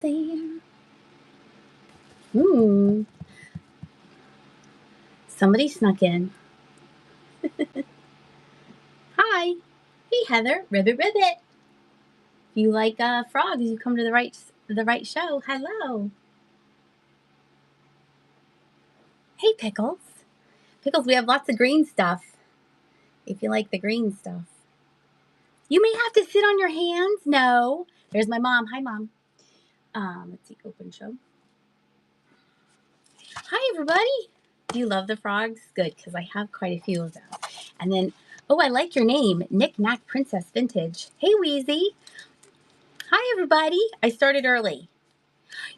There. Hmm. Somebody snuck in. Hi. Hey, Heather. Ribbit, ribbit. If you like frogs, you come to the right show. Hello. Hey, Pickles. Pickles, we have lots of green stuff. If you like the green stuff. You may have to sit on your hands. No. There's my mom. Hi, Mom. Let's see. Open show. Hi, everybody. Do you love the frogs? Good, because I have quite a few of them. And then, oh, I like your name, Knick Knack Princess Vintage. Hey, Wheezy. Hi, everybody. I started early.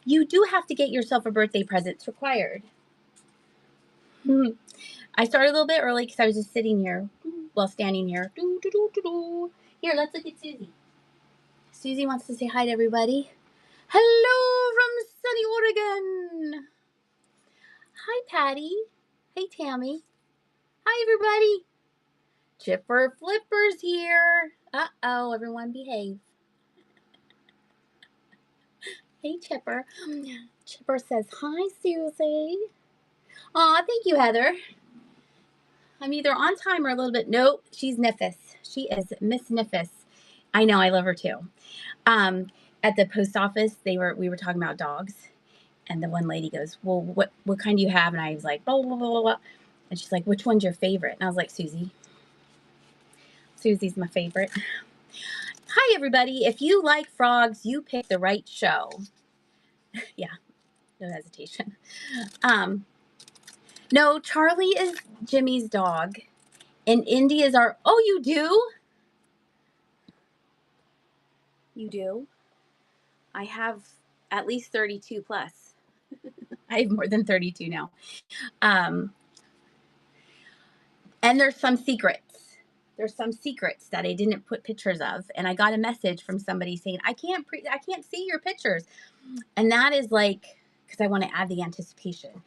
You do have to get yourself a birthday present. It's required. I started a little bit early because I was just sitting here, well, standing here. Here, let's look at Susie. Susie wants to say hi to everybody. Hello from sunny Oregon. Hi, Patty. Hey, Tammy. Hi, everybody. Chipper Flipper's here. Uh-oh, everyone behave. Hey, Chipper. Chipper says, hi, Susie. Aw, thank you, Heather. I'm either on time or a little bit. Nope, she's Niffus. She is Miss Niffus. I know, I love her too. At the post office, we were talking about dogs, and the one lady goes, well, what kind do you have? And I was like, blah, blah, blah, blah, blah. And she's like, which one's your favorite? And I was like, Susie. Susie's my favorite. Hi, everybody. If you like frogs, you picked the right show. Yeah, no hesitation. No, Charlie is Jimmy's dog, and Indy is our, oh, you do? You do? I have at least 32 plus. I have more than 32 now. And there's some secrets. There's some secrets that I didn't put pictures of. And I got a message from somebody saying, I can't see your pictures. And that is like, because I want to add the anticipation.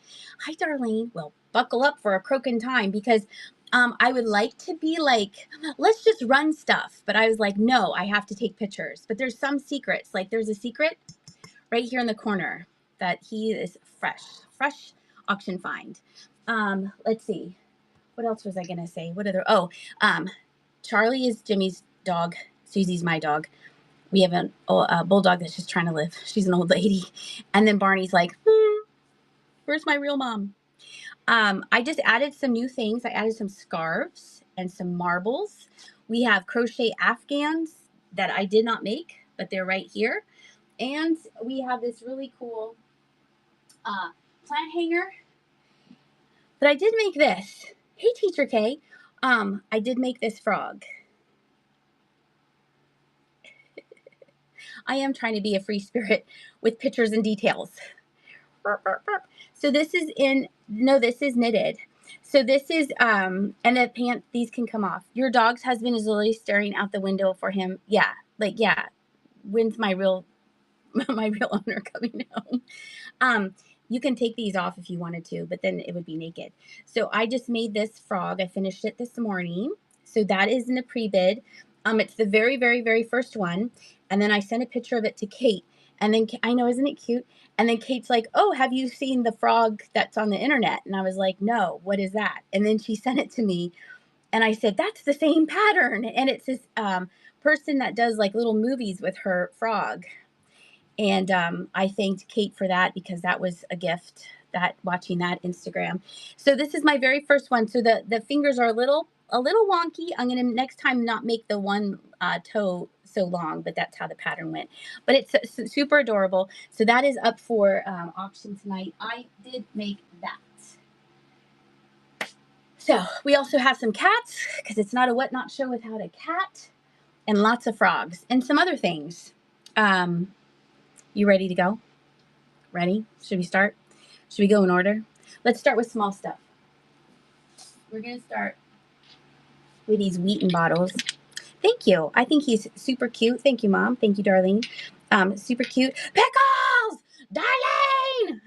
Hi, Darlene. Well, buckle up for a croaking time because I would like to be like, let's just run stuff. But I was like, no, I have to take pictures. But there's some secrets. Like there's a secret right here in the corner that he is fresh auction find. Let's see. What else was I going to say? Charlie is Jimmy's dog. Susie's my dog. We have a bulldog that's just trying to live. She's an old lady. And then Barney's like, where's my real mom? I just added some new things. I added some scarves and some marbles. We have crochet Afghans that I did not make, but they're right here. And we have this really cool plant hanger. But I did make this. Hey, Teacher K. I did make this frog. I am trying to be a free spirit with pictures and details. So this is this is knitted. So this is, and the pants, these can come off. Your dog's husband is literally staring out the window for him. Yeah, like, yeah. When's my real owner coming home? You can take these off if you wanted to, but then it would be naked. So I just made this frog. I finished it this morning. So that is in the pre-bid. It's the very, very, very first one. And then I sent a picture of it to Kate. And then I know, isn't it cute? And then Kate's like, oh, have you seen the frog that's on the internet? And I was like, no, what is that? And then she sent it to me. And I said, that's the same pattern. And it's this person that does like little movies with her frog. And I thanked Kate for that because that was a gift, that watching that Instagram. So this is my very first one. So the fingers are a little wonky. I'm going to next time not make the one toe so long, but that's how the pattern went. But it's super adorable. So that is up for auction tonight. I did make that. So we also have some cats because it's not a whatnot show without a cat, and lots of frogs and some other things. You ready to go? Ready? Should we start? Should we go in order? Let's start with small stuff. We're going to start with these Wheaton bottles. Thank you. I think he's super cute. Thank you, Mom. Thank you, Darlene. Super cute. Pickles! Darlene!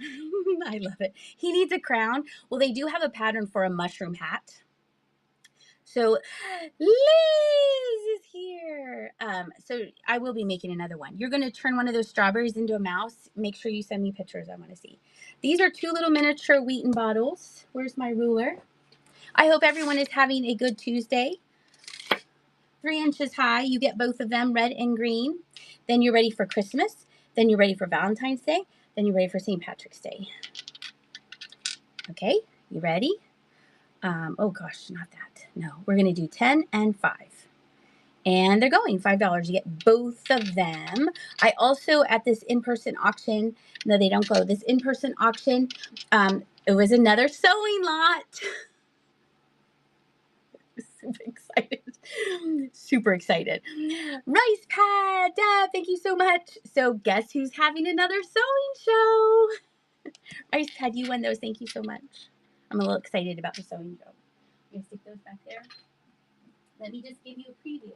I love it. He needs a crown. Well, they do have a pattern for a mushroom hat. So Liz is here. So I will be making another one. You're going to turn one of those strawberries into a mouse. Make sure you send me pictures. I want to see. These are 2 little miniature Wheaton bottles. Where's my ruler? I hope everyone is having a good Tuesday. 3 inches high. You get both of them, red and green. Then you're ready for Christmas. Then you're ready for Valentine's Day. Then you're ready for St. Patrick's Day. Okay, you ready? Oh gosh, not that. No, we're going to do 10 and 5. And they're going $5. You get both of them. I also, at this in-person auction, no, they don't go. This in-person auction, it was another sewing lot. Super excited. Super excited. Rice Pad, Dad, thank you so much. So guess who's having another sewing show? Rice Pad, you won those. Thank you so much. I'm a little excited about the sewing show. I'm going to stick those back there. Let me just give you a preview.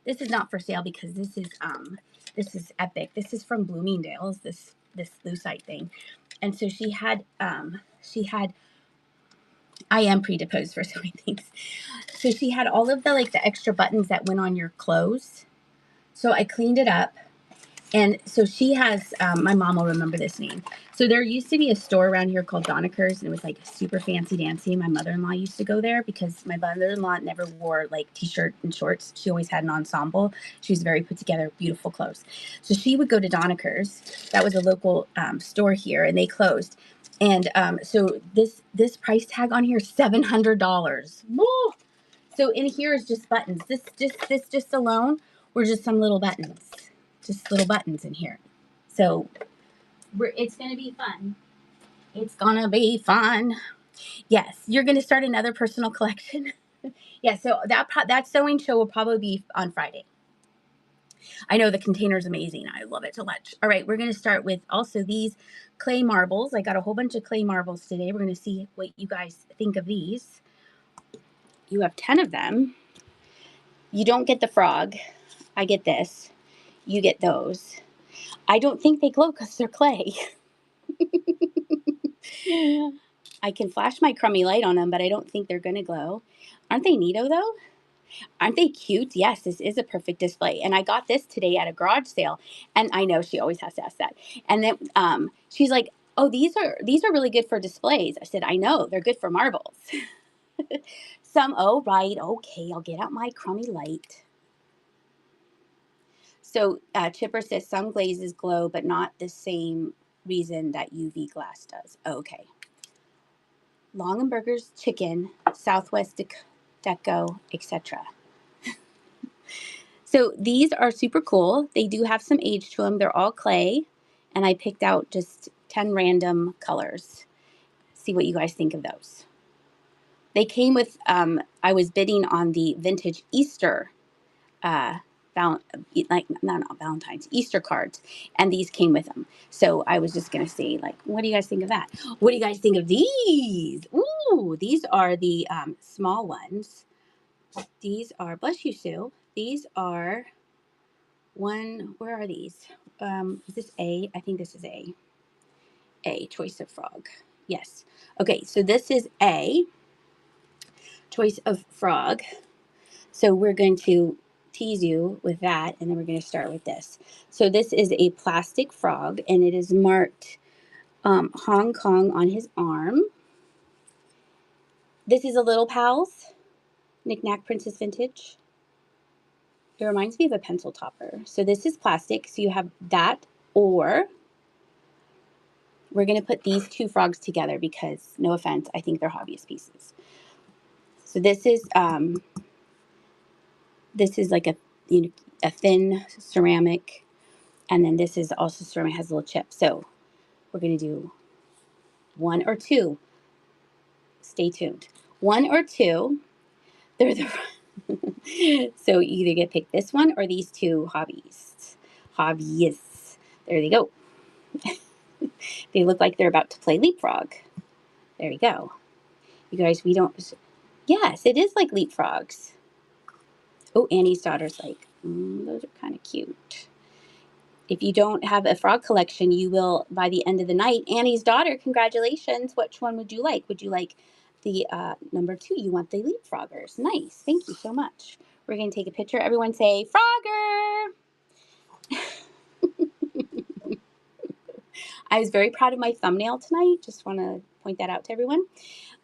This is not for sale because this is epic. This is from Bloomingdale's, this lucite thing. And so she had I am predisposed for so many things. So she had all of the the extra buttons that went on your clothes. So I cleaned it up. And so she has, my mom will remember this name. So there used to be a store around here called Doniker's, and it was like super fancy dancy. My mother-in-law used to go there because my mother-in-law never wore like t-shirt and shorts. She always had an ensemble. She was very put together, beautiful clothes. So she would go to Doniker's. That was a local store here, and they closed. And so this price tag on here is $700. Woo! So in here is just buttons. This alone were just some little buttons. Just little buttons in here. So it's going to be fun. It's going to be fun. Yes, you're going to start another personal collection. Yeah, so that sewing show will probably be on Friday. I know the container's amazing. I love it so much. All right, we're going to start with also these clay marbles. I got a whole bunch of clay marbles today. We're going to see what you guys think of these. You have 10 of them. You don't get the frog. I get this. You get those. I don't think they glow because they're clay. I can flash my crummy light on them, but I don't think they're going to glow. Aren't they neato though? Aren't they cute? Yes, this is a perfect display. And I got this today at a garage sale. And I know she always has to ask that. And then she's like, oh, these are really good for displays. I said, I know, they're good for marbles. Oh, right. Okay, I'll get out my crummy light. So Chipper says some glazes glow, but not the same reason that UV glass does. Okay. Longaberger's chicken, Southwest Deco, etc. So these are super cool. They do have some age to them. They're all clay, and I picked out just 10 random colors. See what you guys think of those. They came with, I was bidding on the vintage Easter, not Valentine's, Easter cards, and these came with them. So I was just going to say, what do you guys think of that? What do you guys think of these? Ooh, these are the small ones. These are, bless you, Sue. These are where are these? Is this A? I think this is A. A, choice of frog. Yes. Okay, so this is A, choice of frog. So we're going to tease you with that, and then we're going to start with this. So this is a plastic frog, and it is marked Hong Kong on his arm. This is a Little Pals, Knick Knack Princess Vintage. It reminds me of a pencil topper. So this is plastic, so you have that, or we're going to put these 2 frogs together because, no offense, I think they're Hobbyist pieces. So this is like a thin ceramic, and then this is also ceramic, has a little chip. So we're going to do 1 or 2. Stay tuned. 1 or 2. They're the so you either get pick this one or these 2 hobbyists. There they go. They look like they're about to play leapfrog. There you go. You guys, yes, it is like leapfrogs. Oh, Annie's daughter's like, those are kind of cute. If you don't have a frog collection, you will by the end of the night. Annie's daughter, congratulations. Which one would you like? Would you like the number 2. You want the leapfroggers. Nice. Thank you so much. We're going to take a picture. Everyone say, Frogger! I was very proud of my thumbnail tonight. Just want to point that out to everyone.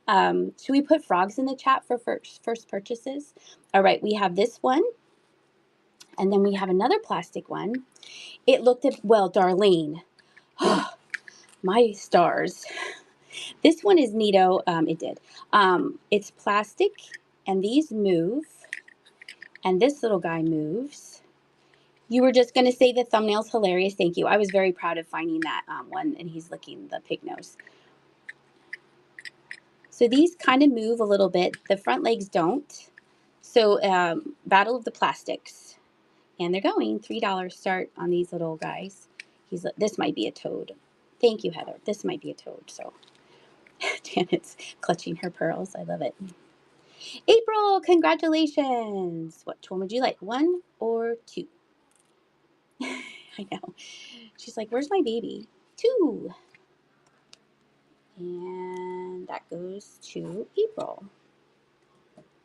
Should we put frogs in the chat for first purchases? All right, we have this one. And then we have another plastic one. It looked at, well, Darlene. My stars. This one is neato. It did. It's plastic, and these move, and this little guy moves. You were just going to say the thumbnail's hilarious. Thank you. I was very proud of finding that one, and he's licking the pig nose. So these kind of move a little bit. The front legs don't. So Battle of the Plastics. And they're going $3 start on these little guys. This might be a toad. Thank you, Heather. This might be a toad. So Janet's clutching her pearls. I love it. April, congratulations. Which one would you like? 1 or 2? I know. She's like, where's my baby? 2. And that goes to April.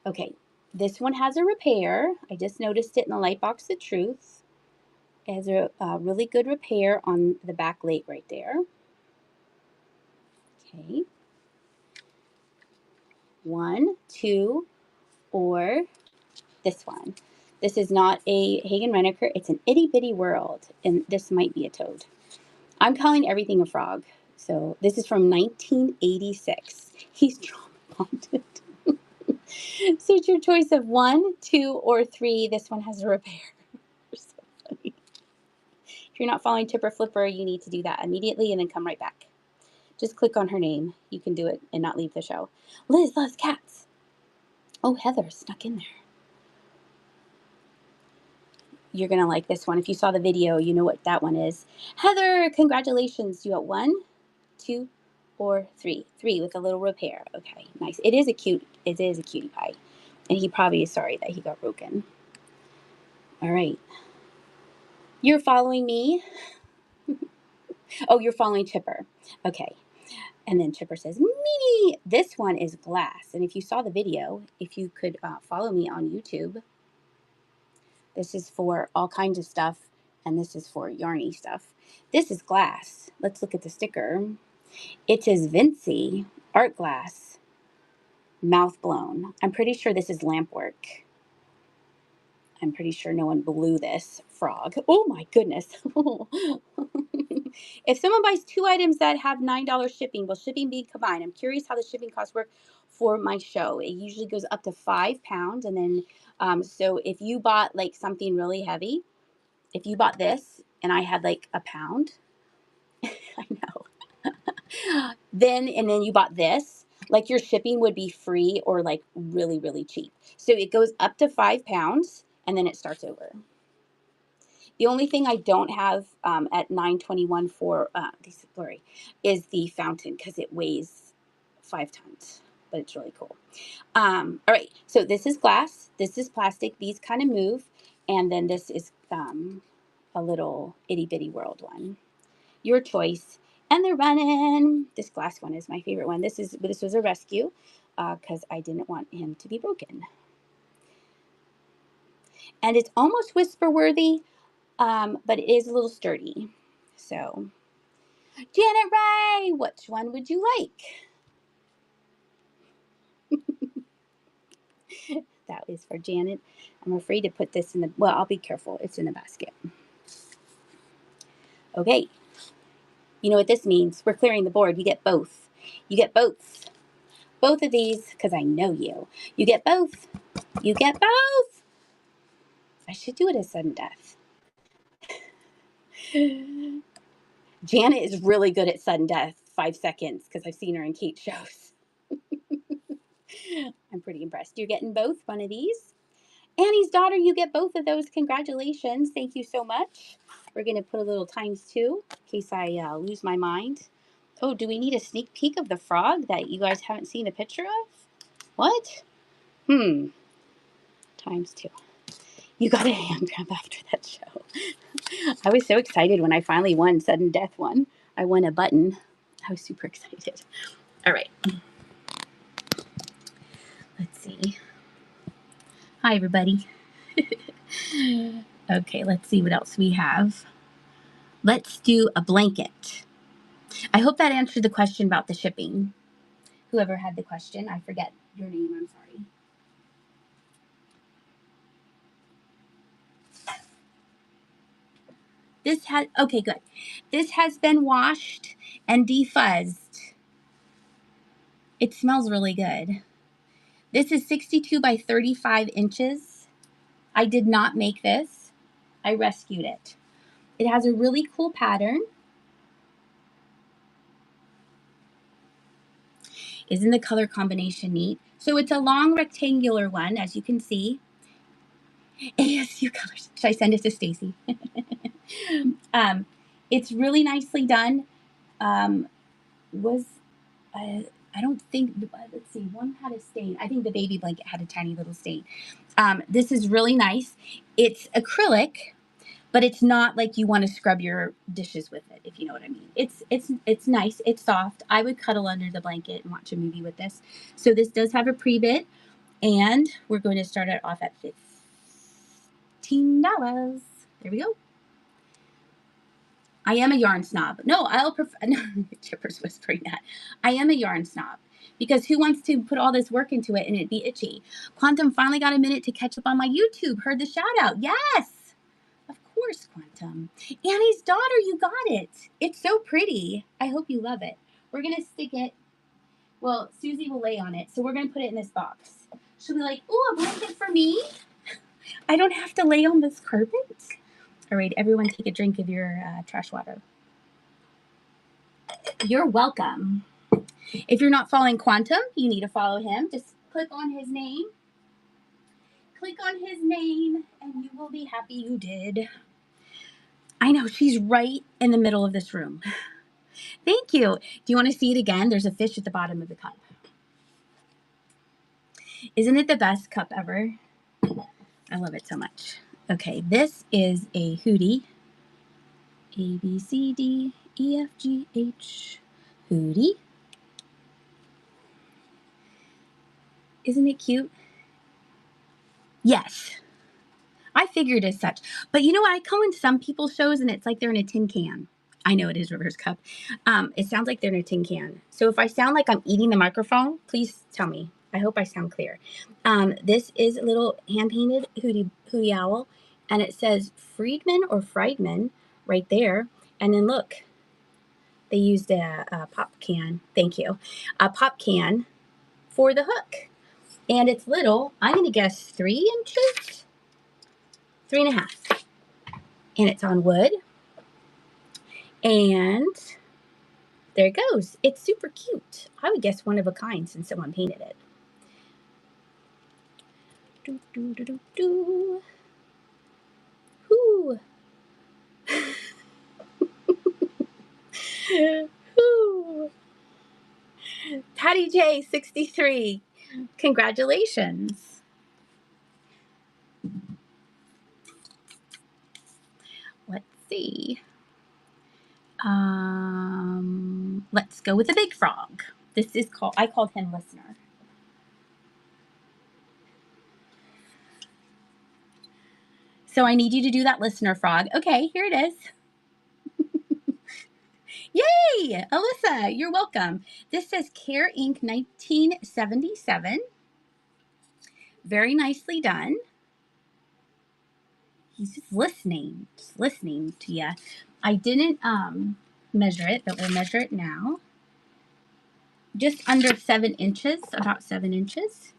Okay, this one has a repair. I just noticed it in the light box of truth. It has a really good repair on the back leg right there. Okay. 1, 2, or this one. This is not a Hagen Reneker. It's an itty bitty world, and this might be a toad. I'm calling everything a frog. So this is from 1986. He's trauma bonded. So it's your choice of 1, 2, or 3. This one has a repair. You're so funny. If you're not following Tipper Flipper, you need to do that immediately and then come right back. Just click on her name. You can do it and not leave the show. Liz loves cats. Oh, Heather snuck in there. You're going to like this one. If you saw the video, you know what that one is. Heather, congratulations. You got 1, 2, or 3. 3 with a little repair. Okay, nice. It is a cutie pie. And he probably is sorry that he got broken. All right. You're following me? Oh, you're following Chipper. Okay. And then Chipper says, Mimi, this one is glass. And if you saw the video, if you could follow me on YouTube, this is for all kinds of stuff. And this is for yarny stuff. This is glass. Let's look at the sticker. It says Vinci, art glass, mouth blown. I'm pretty sure this is lamp work. I'm pretty sure no one blew this frog. Oh my goodness. If someone buys 2 items that have $9 shipping, will shipping be combined? I'm curious how the shipping costs work for my show. It usually goes up to £5. And then, so if you bought like something really heavy, if you bought this and I had like a pound, I know. then you bought this, like your shipping would be free or like really, really cheap. So it goes up to £5 and then it starts over. The only thing I don't have at $9.21 for this is blurry is the fountain because it weighs 5 tons, but it's really cool. All right, so this is glass, this is plastic, these kind of move, and then this is a little itty bitty world one. Your choice. And they're running. This glass one is my favorite one. This was a rescue because I didn't want him to be broken. And it's almost whisper worthy, but it is a little sturdy. So, Janet Ray, which one would you like? That is for Janet. I'm afraid to put this in the, well, I'll be careful. It's in the basket. Okay. You know what this means? We're clearing the board. You get both. You get both. Both of these, because I know you. You get both. You get both. I should do it as sudden death. Janet is really good at sudden death, 5 seconds, because I've seen her in Kate's shows. I'm pretty impressed. You're getting both one of these. Annie's daughter, you get both of those. Congratulations. Thank you so much. We're going to put a little ×2 in case I lose my mind. Oh, do we need a sneak peek of the frog that you guys haven't seen a picture of? What? ×2. You got a hand cramp after that show. I was so excited when I finally won sudden death one. I won a button. I was super excited. All right. Let's see. Hi, everybody. Okay, let's see what else we have. Let's do a blanket. I hope that answered the question about the shipping. Whoever had the question, I forget your name, I'm sorry. This has, okay, good. This has been washed and defuzzed. It smells really good. This is 62 by 35 inches. I did not make this. I rescued it. It has a really cool pattern. Isn't the color combination neat? So it's a long rectangular one, as you can see. ASU colors. Should I send it to Stacy? It's really nicely done. I don't think, let's see, one had a stain. I think the baby blanket had a tiny little stain. This is really nice. It's acrylic, but it's not like you want to scrub your dishes with it, if you know what I mean. It's nice. It's soft. I would cuddle under the blanket and watch a movie with this. So this does have a pre-bit, and we're going to start it off at $15. There we go. I am a yarn snob. No, I'll prefer. No, Chipper's whispering that. I am a yarn snob because who wants to put all this work into it and it be itchy? Quantum finally got a minute to catch up on my YouTube. Heard the shout out. Yes, of course, Quantum. Annie's daughter, you got it. It's so pretty. I hope you love it. We're gonna stick it. Well, Susie will lay on it, so we're gonna put it in this box. She'll be like, "Ooh, a blanket for me. I don't have to lay on this carpet." All right, everyone take a drink of your trash water. You're welcome. If you're not following Quantum, you need to follow him. Just click on his name. Click on his name, and you will be happy you did. I know, she's right in the middle of this room. Thank you. Do you want to see it again? There's a fish at the bottom of the cup. Isn't it the best cup ever? I love it so much. Okay, this is a hoodie. A, B, C, D, E, F, G, H. Hoodie. Isn't it cute? Yes. I figured as such. But you know what? I come in some people's shows and it's like they're in a tin can. I know it is reverse cup. It sounds like they're in a tin can. So if I sound like I'm eating the microphone, please tell me. I hope I sound clear. This is a little hand-painted hoodie owl. And it says Friedman or Friedman right there. And then look, they used a pop can. Thank you. A pop can for the hook. And it's little, I'm going to guess 3 inches, 3.5. And it's on wood. And there it goes. It's super cute. I would guess one of a kind since someone painted it. Do, do, do, do, do. Whoo. Whoo. Patty J, 63. Congratulations. Let's see. Let's go with the big frog. This is called, I called him Listener. So I need you to do that Listener frog. Okay, here it is. Yay! Alyssa, you're welcome. This says Care Inc. 1977. Very nicely done. He's just listening to you. I didn't measure it, but we'll measure it now. Just under 7 inches, about 7 inches.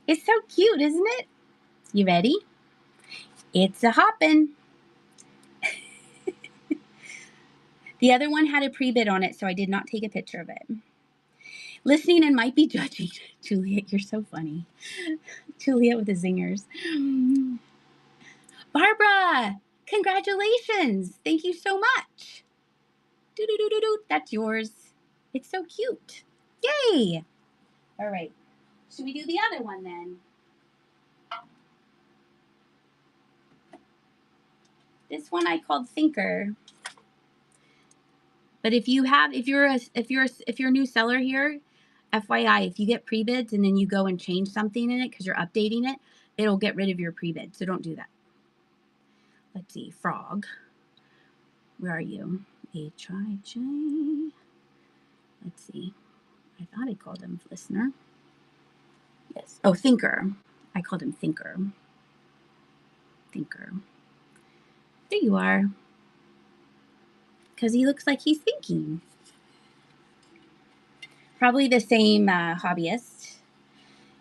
It's so cute, isn't it? You ready? It's a hoppin'. The other one had a pre-bid on it, so I did not take a picture of it. Listening and might be judging. Juliet, you're so funny. Juliet with the zingers. Barbara, congratulations. Thank you so much. Do-do-do-do-do. That's yours. It's so cute. Yay. All right. Should we do the other one then? This one I called Thinker. But if you're a new seller here, FYI, if you get pre-bids and then you go and change something in it because you're updating it, it'll get rid of your pre-bid. So don't do that. Let's see. Frog. Where are you? H-I-J. Let's see. I thought I called him listener. Yes. Oh, thinker. I called him thinker. Thinker. There you are. Because he looks like he's thinking. Probably the same hobbyist.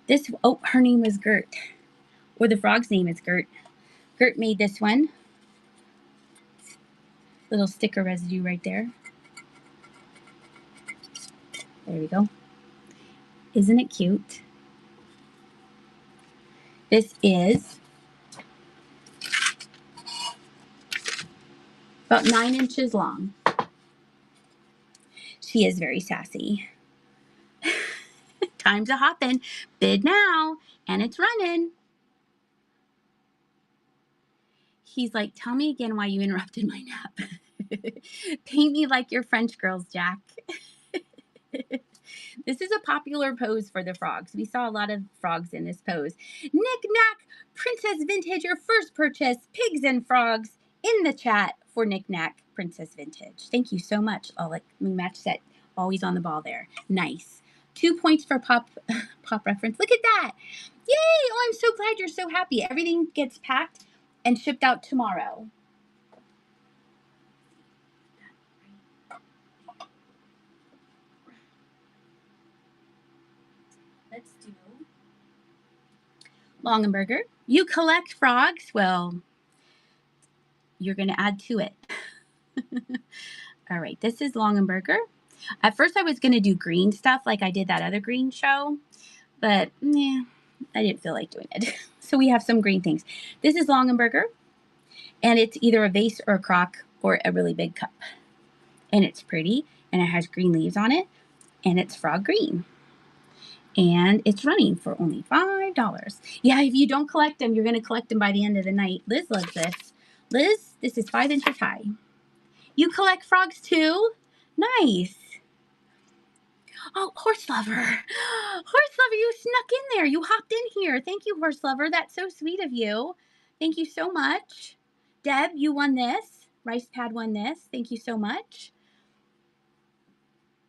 This, oh, her name was Gert. Or the frog's name is Gert. Gert made this one. Little sticker residue right there. There we go. Isn't it cute? This is about 9 inches long. She is very sassy. Time's a hoppin'. Bid now. And it's running. He's like, tell me again why you interrupted my nap. Paint me like your French girls, Jack. This is a popular pose for the frogs. We saw a lot of frogs in this pose. Knick-knack, Princess Vintage, your first purchase, pigs and frogs, in the chat for Knick-knack, Princess Vintage. Thank you so much. Oh, like match set, always on the ball there. Nice. 2 points for pop reference. Look at that. Yay! Oh, I'm so glad you're so happy. Everything gets packed and shipped out tomorrow. Let's do Longaberger. You collect frogs? Well, you're going to add to it. All right, this is Longaberger. At first I was going to do green stuff like I did that other green show, but yeah, I didn't feel like doing it. So we have some green things. This is Longaberger, and it's either a vase or a crock or a really big cup. And it's pretty, and it has green leaves on it, and it's frog green. And it's running for only $5. Yeah, if you don't collect them, you're going to collect them by the end of the night. Liz loves this. Liz, this is 5 inches high. You collect frogs too? Nice. Oh, Horse Lover. Horse Lover, you snuck in there. You hopped in here. Thank you, Horse Lover. That's so sweet of you. Thank you so much. Deb, you won this. Rice Pad won this. Thank you so much.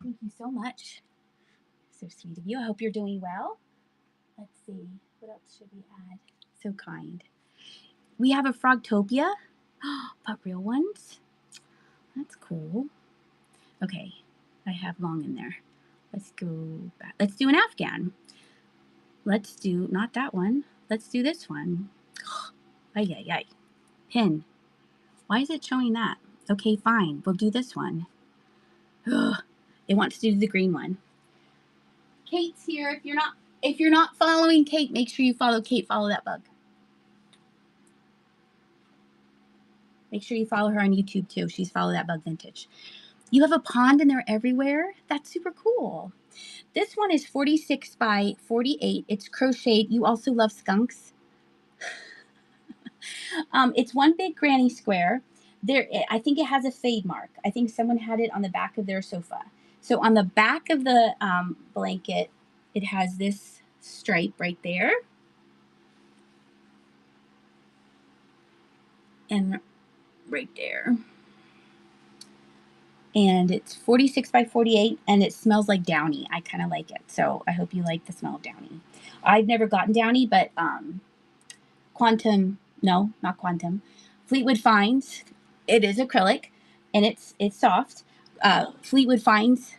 Thank you so much. So sweet of you. I hope you're doing well. Let's see. What else should we add? So kind. We have a Frogtopia, but real ones. That's cool. Okay, I have long in there. Let's go back. Let's do an Afghan. Let's do, not that one. Let's do this one. Ay, ay, ay. Pin. Why is it showing that? Okay, fine. We'll do this one. It wants to do the green one. Kate's here. If you're not following Kate, make sure you follow Kate. Follow that bug. Make sure you follow her on YouTube too. She's Follow That Bug Vintage. You have a pond and they're everywhere? That's super cool. This one is 46 by 48. It's crocheted. You also love skunks. It's one big granny square. I think it has a fade mark. I think someone had it on the back of their sofa. So on the back of the blanket, it has this stripe right there. And right there. And it's 46 by 48, and it smells like Downy. I kind of like it, so I hope you like the smell of Downy. I've never gotten Downy, but not Quantum. Fleetwood Finds, it is acrylic, and it's soft. Fleetwood Finds,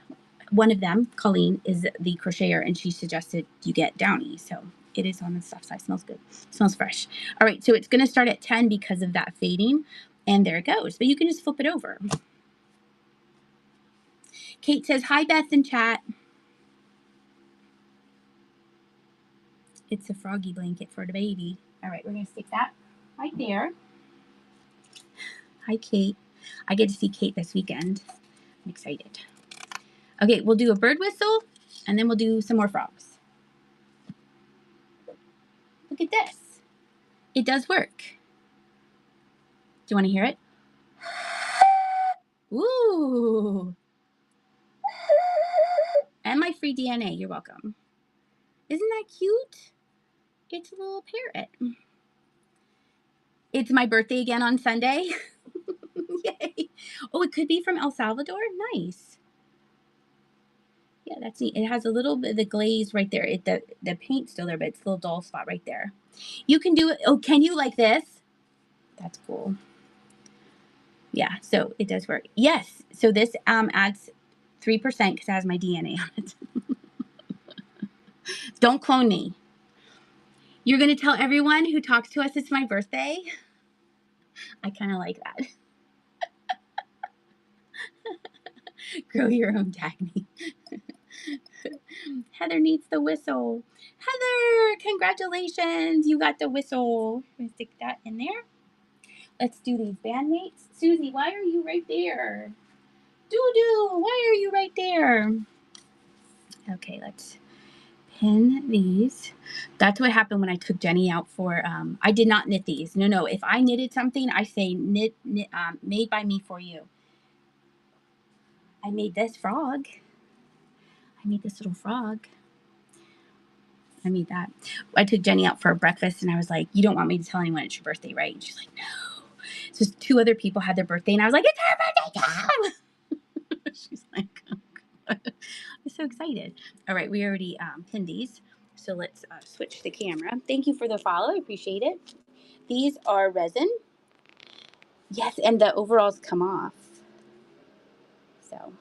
one of them, Colleen, is the crocheter, and she suggested you get Downy, so it is on the soft side. Smells good. Smells fresh. All right, so it's going to start at 10 because of that fading, and there it goes. But you can just flip it over. Kate says, hi, Beth in chat. It's a froggy blanket for the baby. All right, we're going to stick that right there. Hi, Kate. I get to see Kate this weekend. I'm excited. Okay, we'll do a bird whistle, and then we'll do some more frogs. Look at this. It does work. Do you want to hear it? Ooh. And my free DNA. You're welcome. Isn't that cute? It's a little parrot. It's my birthday again on Sunday. Yay. Oh, it could be from El Salvador. Nice. Yeah, that's neat. It has a little bit of the glaze right there. The paint's still there, but it's a little dull spot right there. You can do it. Oh, can you like this? That's cool. Yeah, so it does work. Yes. So this adds 3% because it has my DNA on it. Don't clone me. You're going to tell everyone who talks to us it's my birthday? I kind of like that. Grow your own Dagny. Heather needs the whistle. Heather, congratulations. You got the whistle. I'm going to stick that in there. Let's do these bandmates. Susie, why are you right there? Doo-doo, why are you right there? Okay, let's pin these. That's what happened when I took Jenny out for, I did not knit these. No. If I knitted something, I say knit made by me for you. I made this frog. I made this little frog. I made that. I took Jenny out for a breakfast and I was like, you don't want me to tell anyone it's your birthday, right? And she's like, no. So 2 other people had their birthday and I was like, it's her birthday too. She's like, oh, God. I'm so excited. All right, we already pinned these. So let's switch the camera. Thank you for the follow. I appreciate it. These are resin. Yes, and the overalls come off. So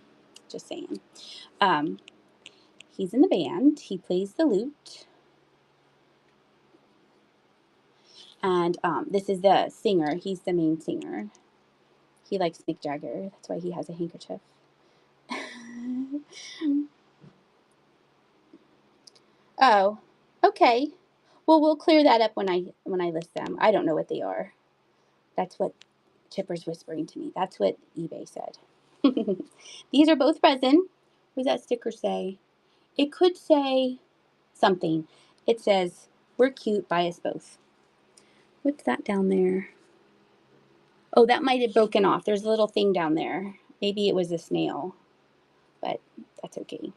just saying. He's in the band. He plays the lute. And this is the singer. He's the main singer. He likes Mick Jagger. That's why he has a handkerchief. Oh, okay. Well, we'll clear that up when I list them. I don't know what they are. That's what Chipper's whispering to me. That's what eBay said. These are both resin. What does that sticker say? It could say something. It says, we're cute, buy us both. What's that down there? Oh, that might have broken off. There's a little thing down there. Maybe it was a snail, but that's okay.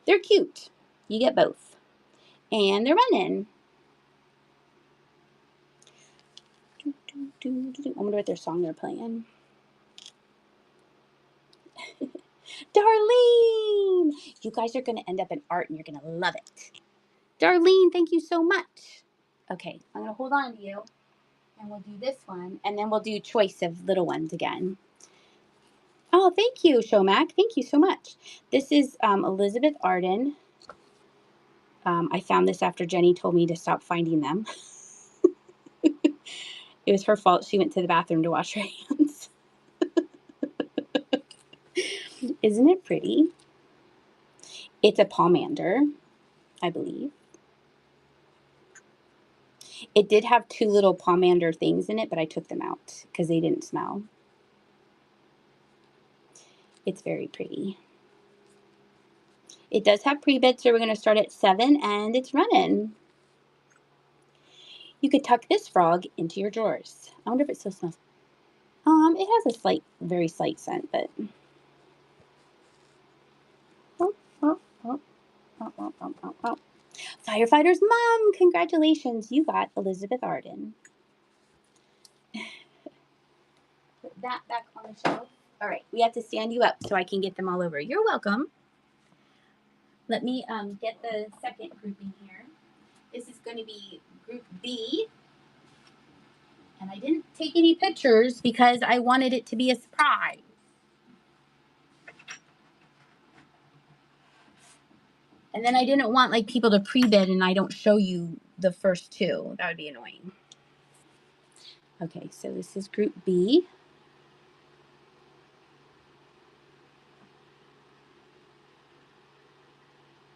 They're cute. You get both. And they're running. I wonder what their song they're playing. Darlene! You guys are going to end up in art and you're going to love it. Darlene, thank you so much. Okay, I'm going to hold on to you. And we'll do this one. And then we'll do choice of little ones again. Oh, thank you, Shomac. Thank you so much. This is Elizabeth Arden. I found this after Jenny told me to stop finding them. It was her fault. She went to the bathroom to wash her hands. Isn't it pretty? It's a pomander, I believe. It did have 2 little pomander things in it, but I took them out because they didn't smell. It's very pretty. It does have pre-bid, so we're going to start at 7, and it's running. You could tuck this frog into your drawers. I wonder if it still smells. It has a very slight scent, but... Firefighter's mom, congratulations. You got Elizabeth Arden. Put that back on the shelf. All right, we have to stand you up so I can get them all over. You're welcome. Let me get the second grouping here. This is going to be group B. And I didn't take any pictures because I wanted it to be a surprise. And then I didn't want like people to pre-bid and I don't show you the first 2. That would be annoying. Okay, so this is group B.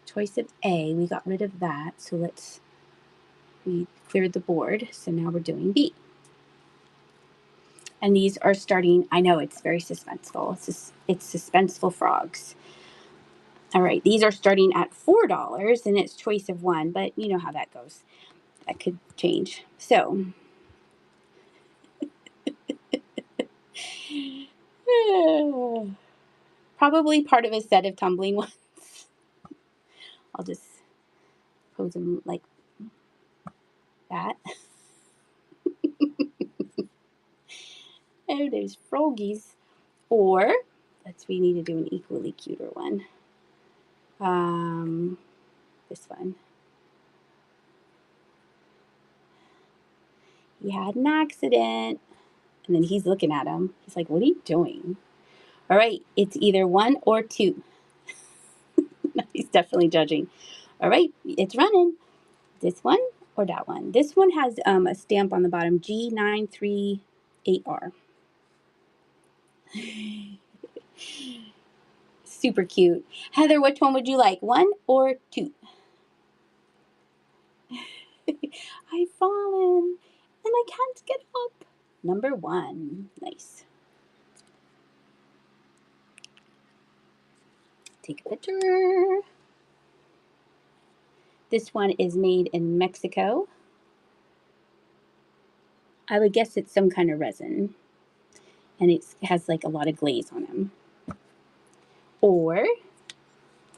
Choice of A, we got rid of that. So we cleared the board. So now we're doing B. And these are starting, I know it's very suspenseful. It's suspenseful frogs. All right, these are starting at $4 and it's choice of 1, but you know how that goes. That could change. So, probably part of a set of tumbling ones. I'll just pose him like that. Oh, there's Froggies. Or, we need to do an equally cuter one. This one. He had an accident. And then he's looking at him. He's like, what are you doing? All right, it's either 1 or 2. He's definitely judging. All right, it's running. This one or that one. This one has a stamp on the bottom, G938R. Super cute. Heather, which one would you like, 1 or 2? I've fallen and I can't get up. Number 1. Nice. Take a picture. This one is made in Mexico. I would guess it's some kind of resin. And it has like a lot of glaze on them. Or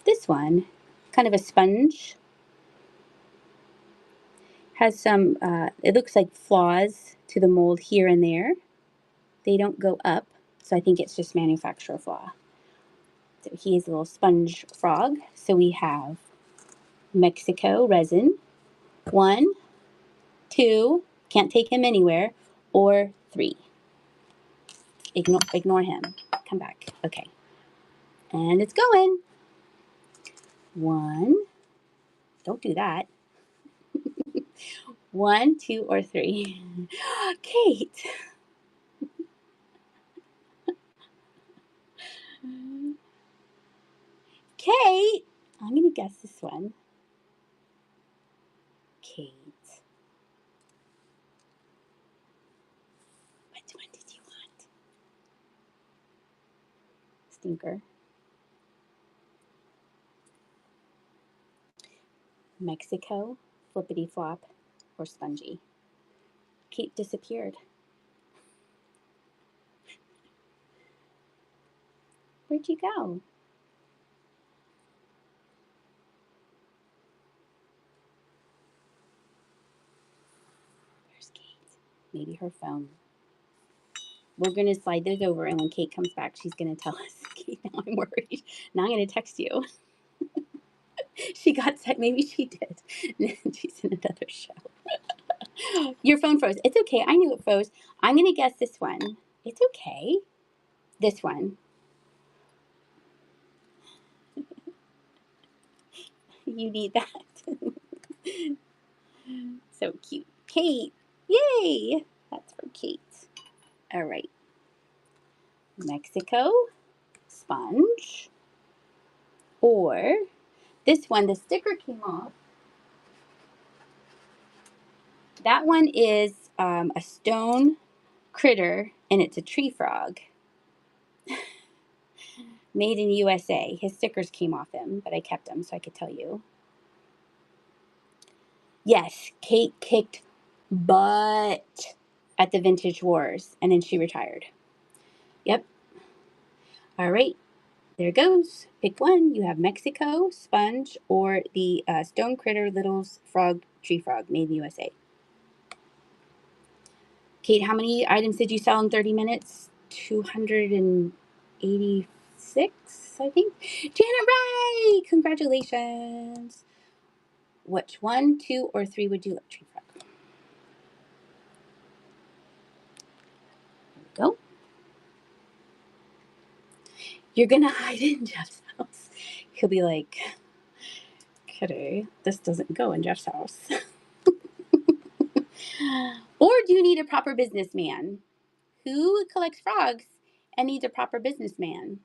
this one, kind of a sponge. Has some, it looks like flaws to the mold here and there. They don't go up, so I think it's just manufacturer flaw. So he is a little sponge frog. So we have Mexico resin, 1, 2, can't take him anywhere, or 3. Ignore him. Come back. Okay. And it's going. 1. Don't do that. 1, 2, or 3. Kate. Kate. I'm going to guess this one. Kate. Which one did you want? Stinker. Mexico, flippity flop, or spongy. Kate disappeared. Where'd you go? Where's Kate? Maybe her phone. We're going to slide those over, and when Kate comes back, she's going to tell us. Kate, now I'm worried. Now I'm going to text you. She got sick. Maybe she did. She's in another show. Your phone froze. It's okay. I knew it froze. I'm going to guess this one. It's okay. This one. You need that. So cute. Kate. Yay. That's for Kate. All right. Mexico. Sponge. Or this one, the sticker came off. That one is a stone critter, and it's a tree frog. Made in USA. His stickers came off him, but I kept them so I could tell you. Yes, Kate kicked butt at the Vintage Wars, and then she retired. Yep. All right. There goes. Pick one. You have Mexico, sponge, or the stone critter, littles, frog, tree frog, made in USA. Kate, how many items did you sell in 30 minutes? 286, I think. Janet Ray! Congratulations. Which 1, 2, or 3 would you like, tree frog? There we go. You're going to hide in Jeff's house. He'll be like, Kitty, this doesn't go in Jeff's house. Or do you need a proper businessman? Who collects frogs and needs a proper businessman?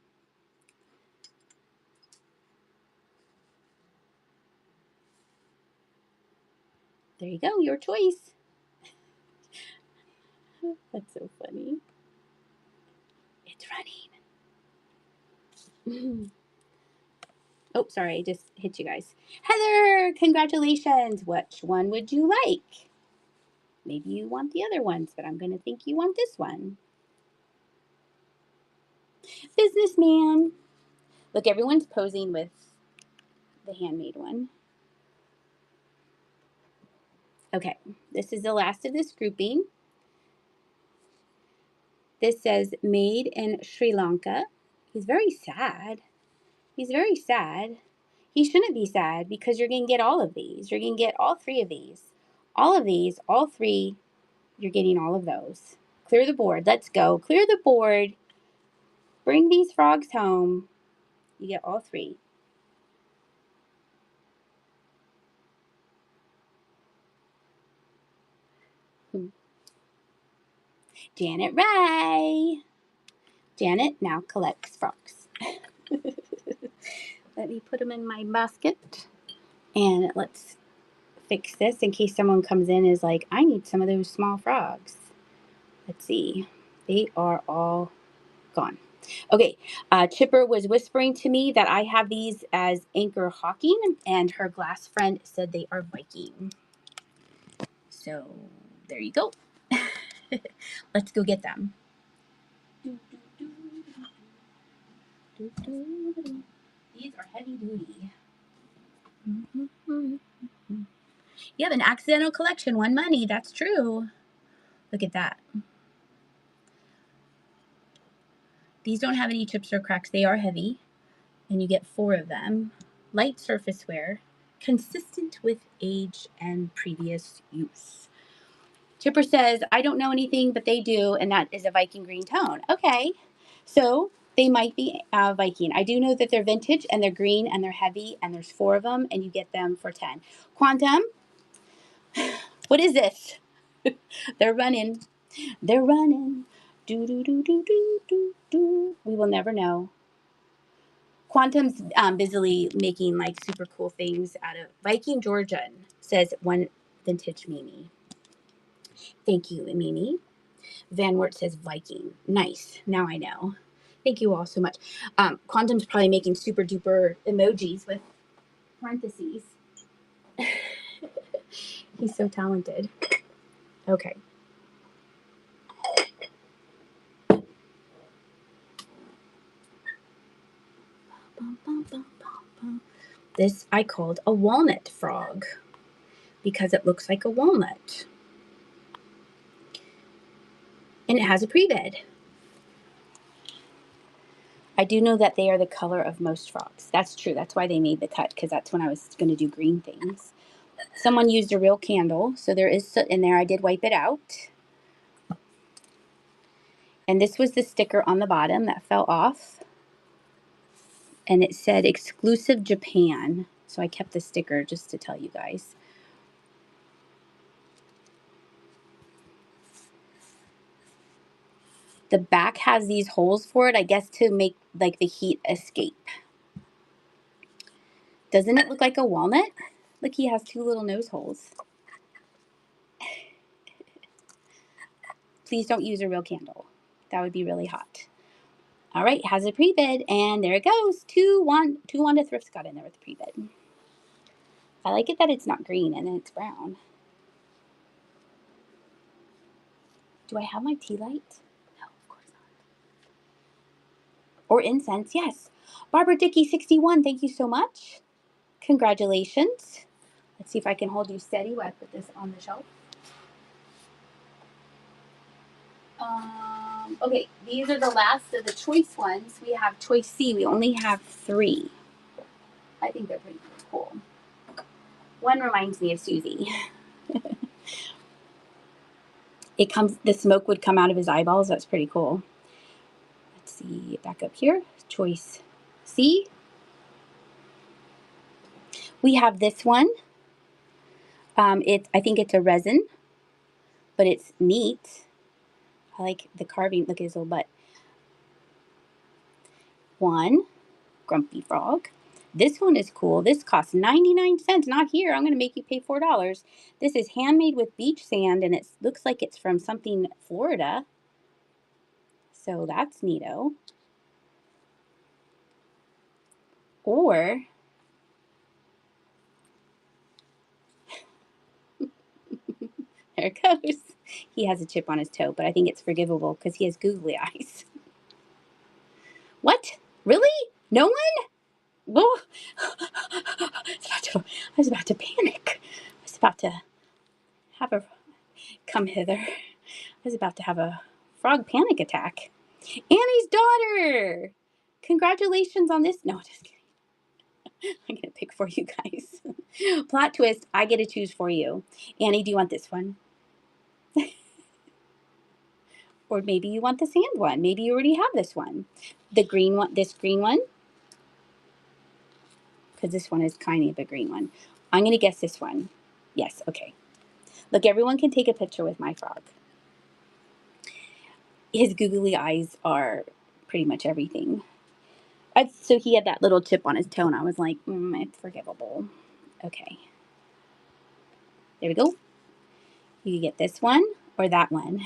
There you go, your choice. That's so funny. It's running. Oh, sorry, I just hit you guys. Heather, congratulations. Which one would you like? Maybe you want the other ones, but I'm going to think you want this one. Businessman. Look, everyone's posing with the handmade one. Okay, this is the last of this grouping. This says made in Sri Lanka. He's very sad. He's very sad. He shouldn't be sad because you're going to get all of these. You're going to get all three of these. All of these, all three, you're getting all of those. Clear the board. Let's go. Clear the board. Bring these frogs home. You get all three. Janet Ray. Janet now collects frogs. Let me put them in my basket. And let's fix this in case someone comes in and is like, I need some of those small frogs. Let's see. They are all gone. Okay, Chipper was whispering to me that I have these as anchor hawking, and her glass friend said they are Viking. So there you go. Let's go get them. These are heavy duty. You have an accidental collection, won money. That's true. Look at that. These don't have any chips or cracks. They are heavy, and you get 4 of them. Light surface wear, consistent with age and previous use. Chipper says, I don't know anything, but they do, and that is a Viking green tone. Okay, so they might be Viking. I do know that they're vintage, and they're green, and they're heavy, and there's 4 of them, and you get them for 10. Quantum, what is this? They're running. They're running. Do, do, do, do, do, do, do. We will never know. Quantum's busily making like super cool things out of Viking Georgian, says one vintage Mimi. Thank you, Mimi. Van Wert says Viking. Nice. Now I know. Thank you all so much. Quantum's probably making super duper emojis with parentheses. He's so talented. Okay. This I called a walnut frog because it looks like a walnut. And it has a pre-bed. I do know that they are the color of most frogs. That's true. That's why they made the cut, because that's when I was going to do green things. Someone used a real candle, so there is soot in there. I did wipe it out. And this was the sticker on the bottom that fell off. And it said exclusive Japan. So I kept the sticker just to tell you guys. The back has these holes for it, I guess, to make like the heat escape. Doesn't it look like a walnut? Look, he has 2 little nose holes. Please don't use a real candle. That would be really hot. All right, has a pre-bed, and there it goes. 2 Wanda Thrifts got in there with the pre-bed. I like it that it's not green and then it's brown. Do I have my tea light? No, of course not. Or incense, yes. Barbara Dickey 61, thank you so much. Congratulations. Let's see if I can hold you steady while I put this on the shelf. Okay, these are the last of the choice ones. We have choice C. We only have 3. I think they're pretty cool. One reminds me of Susie. The smoke would come out of his eyeballs. That's pretty cool. Let's see, back up here. Choice C. We have this one. I think it's a resin, but it's neat. I like the carving. Look at his little butt. 1, Grumpy Frog. This one is cool. This costs 99 cents. Not here. I'm going to make you pay $4. This is handmade with beach sand, and it looks like it's from something Florida. So that's neato. Or there it goes. He has a chip on his toe, but I think it's forgivable because he has googly eyes. What? Really? No one? Oh, I was about to panic. I was about to have a come hither. I was about to have a frog panic attack. Annie's daughter! Congratulations on this. No, just kidding. I'm going to pick for you guys. Plot twist, I get to choose for you. Annie, do you want this one? Or maybe you want the sand one. Maybe you already have this one. The green one, this green one. Because this one is kind of a green one. I'm going to guess this one. Yes, okay. Look, everyone can take a picture with my frog. His googly eyes are pretty much everything. So he had that little chip on his toe, and I was like, it's forgivable. Okay. There we go. You can get this one or that one.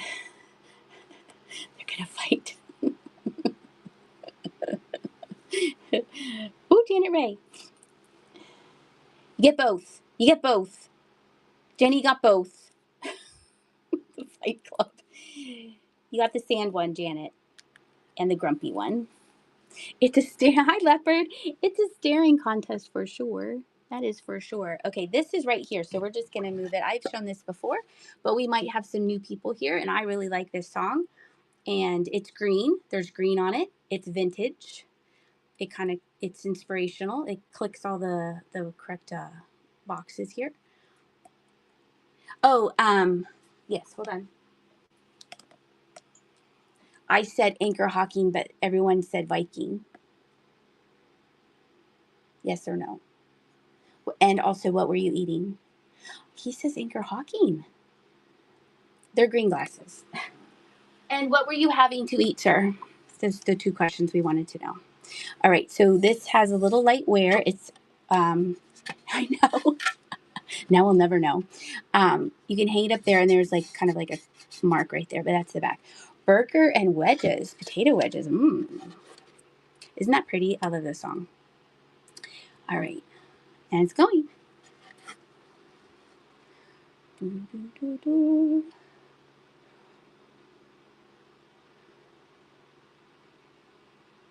They're going to fight. Ooh, Janet Ray. You get both. You get both. Jenny got both. The Fight Club. You got the sand one, Janet, and the grumpy one. It's a Hi, Leopard. It's a staring contest for sure. That is for sure. Okay, this is right here, so we're just going to move it. I've shown this before, but we might have some new people here, and I really like this song. And it's green. There's green on it. It's vintage. It's inspirational. It clicks all the correct boxes here. Oh, yes, hold on. I said anchor hawking, but everyone said Viking. Yes or no? And also, what were you eating? He says anchor hawking. They're green glasses. And what were you having to eat, sir? Those are the two questions we wanted to know. All right, so this has a little light wear. It's, I know. Now we'll never know. You can hang it up there, and there's like kind of like a mark right there, but that's the back. Burger and wedges, potato wedges. Isn't that pretty? I love this song. All right, and it's going.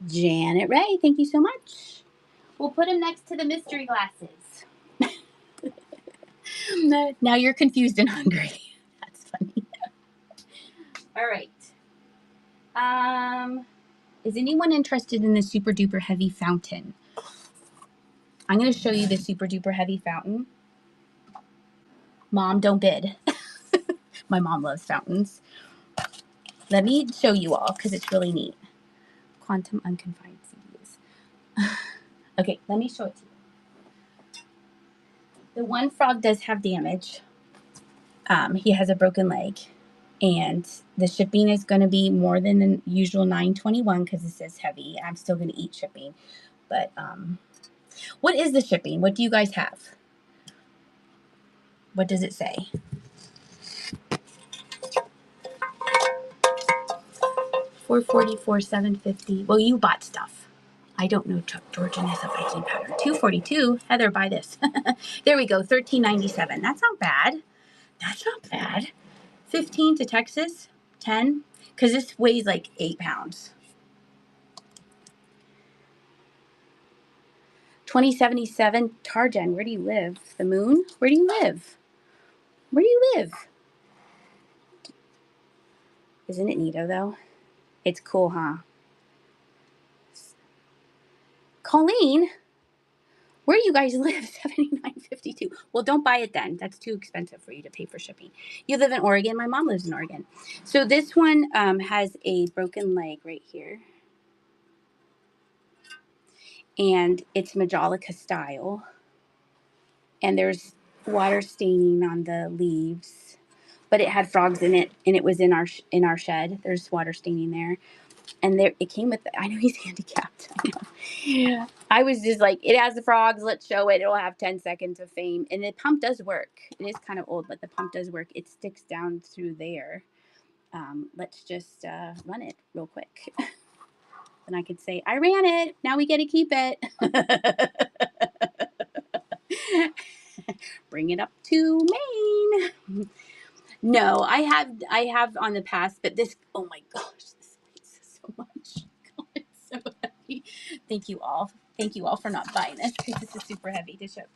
Janet Ray, thank you so much. We'll put him next to the mystery glasses. Now you're confused and hungry. That's funny. All right. Is anyone interested in the super duper heavy fountain? I'm going to show you the super duper heavy fountain. Mom, don't bid. My mom loves fountains. Let me show you all because it's really neat. Quantum unconfined CDs. Okay, let me show it to you. The one frog does have damage. He has a broken leg. And the shipping is going to be more than the usual $9.21 because it says heavy. I'm still going to eat shipping. But what is the shipping? What do you guys have? What does it say? $444, $750. Well, you bought stuff. I don't know Chuck Georgian is a Viking pattern. $242. Heather, buy this. There we go. $13.97. That's not bad. That's not bad. 15 to Texas. 10. Because this weighs like 8 pounds. 2077 Tarjan. Where do you live? The moon? Where do you live? Where do you live? Isn't it neato though? It's cool, huh? Colleen, where do you guys live? $79.52. Well, don't buy it then. That's too expensive for you to pay for shipping. You live in Oregon. My mom lives in Oregon. So this one has a broken leg right here. And it's Majolica style. And there's water staining on the leaves. But it had frogs in it, and it was in our shed. There's water staining there. And there it came with, I know he's handicapped. I know. Yeah. I was just like, it has the frogs. Let's show it. It'll have 10 seconds of fame. And the pump does work. It is kind of old, but the pump does work. It sticks down through there. Let's just run it real quick. And I could say, I ran it. Now we get to keep it. Bring it up to Maine. No, I have on the past, but this, oh my gosh, this weighs so much. God, it's so heavy. Thank you all Thank you all for not buying this because this is super heavy to ship.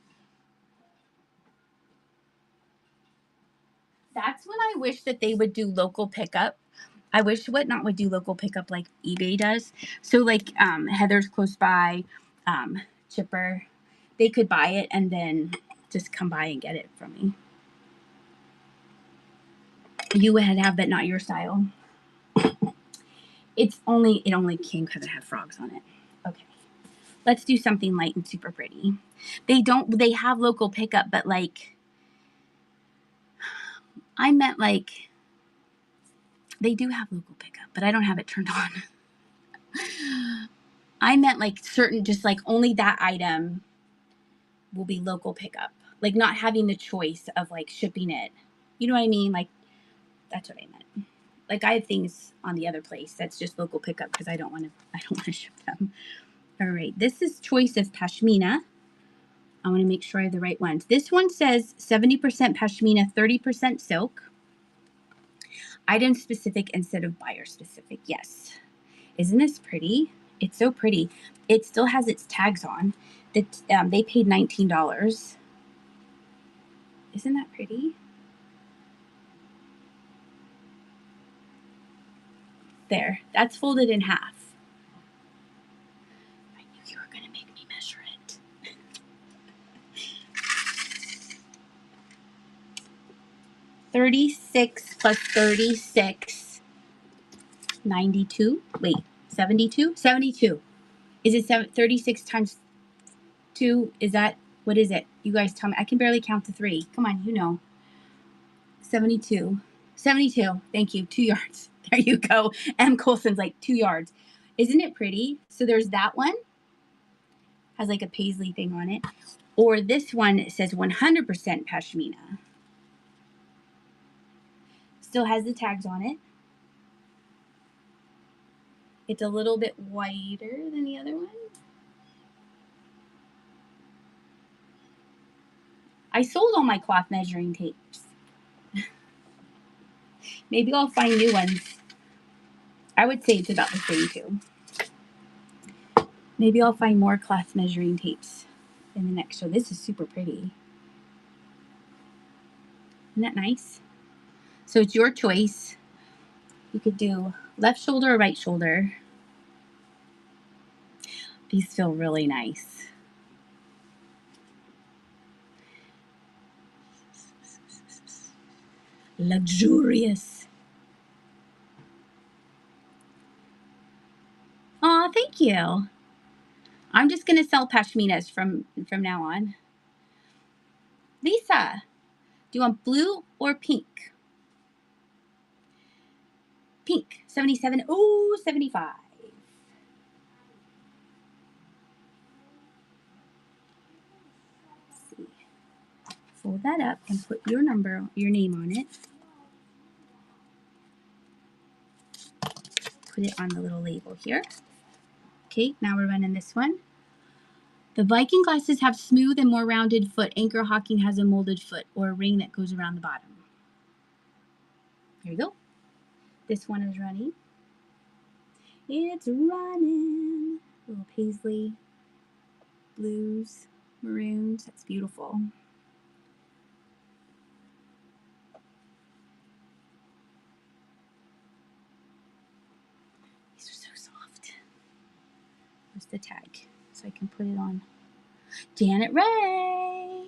That's when I wish that they would do local pickup. I wish Whatnot would do local pickup like eBay does. So like Heather's close by, Chipper, they could buy it and then just come by and get it from me. You would have, but not your style. It only came because it had frogs on it. Okay. Let's do something light and super pretty. They have local pickup, but like, I meant like, they do have local pickup, but I don't have it turned on. I meant like certain, just like only that item will be local pickup. Like not having the choice of like shipping it. You know what I mean? Like, that's what I meant. Like I have things on the other place that's just local pickup because I don't want to ship them. All right, this is choice of Pashmina. I want to make sure I have the right ones. This one says 70% Pashmina, 30% silk. Item specific instead of buyer specific. Yes. Isn't this pretty? It's so pretty. It still has its tags on. They paid $19. Isn't that pretty? There. That's folded in half. I knew you were going to make me measure it. 36 plus 36. 92. Wait, 72? 72. Is it 36 times 2? Is that, what is it? You guys tell me. I can barely count to 3. Come on, you know. 72. 72. Thank you. 2 yards. There you go. M. Colson's like 2 yards. Isn't it pretty? So there's that one. Has like a paisley thing on it. Or this one, it says 100% Pashmina. Still has the tags on it. It's a little bit whiter than the other one. I sold all my cloth measuring tapes. Maybe I'll find new ones. I would say it's about the same too. Maybe I'll find more cloth measuring tapes in the next show. This is super pretty. Isn't that nice? So it's your choice. You could do left shoulder or right shoulder. These feel really nice. Luxurious. Aw, thank you. I'm just going to sell Pashminas from now on. Lisa, do you want blue or pink? Pink, 77. Oh, 75. Let's see. Fold that up and put your name on it. Put it on the little label here. Okay, now we're running this one. The Viking glasses have smooth and more rounded foot. Anchor Hawking has a molded foot or a ring that goes around the bottom. There you go. This one is running. It's running. Little paisley, blues, maroons. That's beautiful. These are so soft. Where's the tag? So I can put it on. Janet Ray.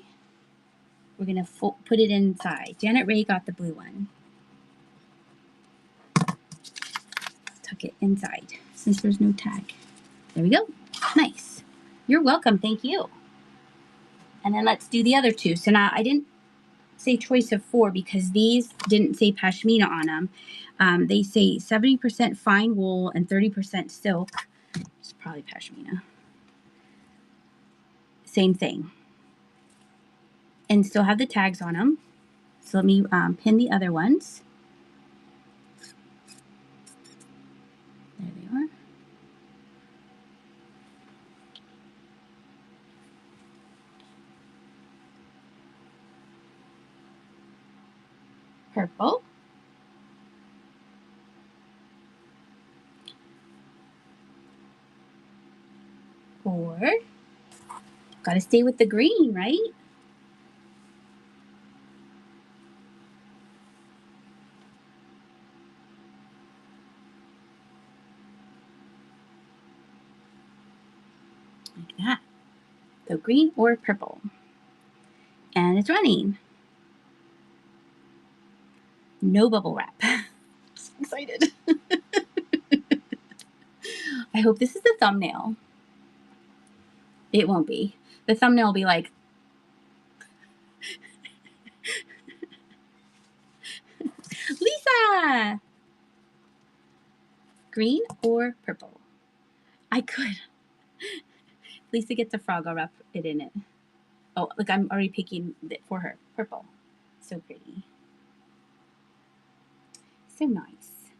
We're going to put it inside. Janet Ray got the blue one. Tuck it inside since there's no tag. There we go. Nice. You're welcome. Thank you. And then let's do the other two. So now I didn't say choice of 4 because these didn't say Pashmina on them. They say 70% fine wool and 30% silk. It's probably Pashmina. Same thing. And still have the tags on them. So let me pin the other ones. There they are. Purple. 4. Gotta stay with the green, right? Like that. So green or purple. And it's running. No bubble wrap. So excited. I hope this is the thumbnail. It won't be. The thumbnail will be like, Lisa! Green or purple? I could. Lisa gets a frog, I'll wrap it in it. Oh, look, I'm already picking it for her. Purple. So pretty. So nice.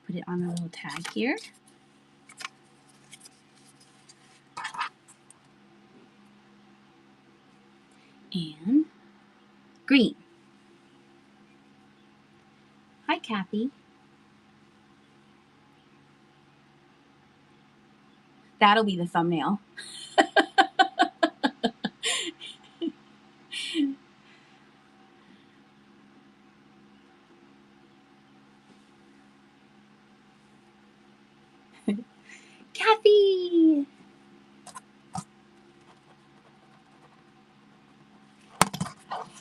Put it on a little tag here. And green. Hi, Kathy. That'll be the thumbnail. Kathy!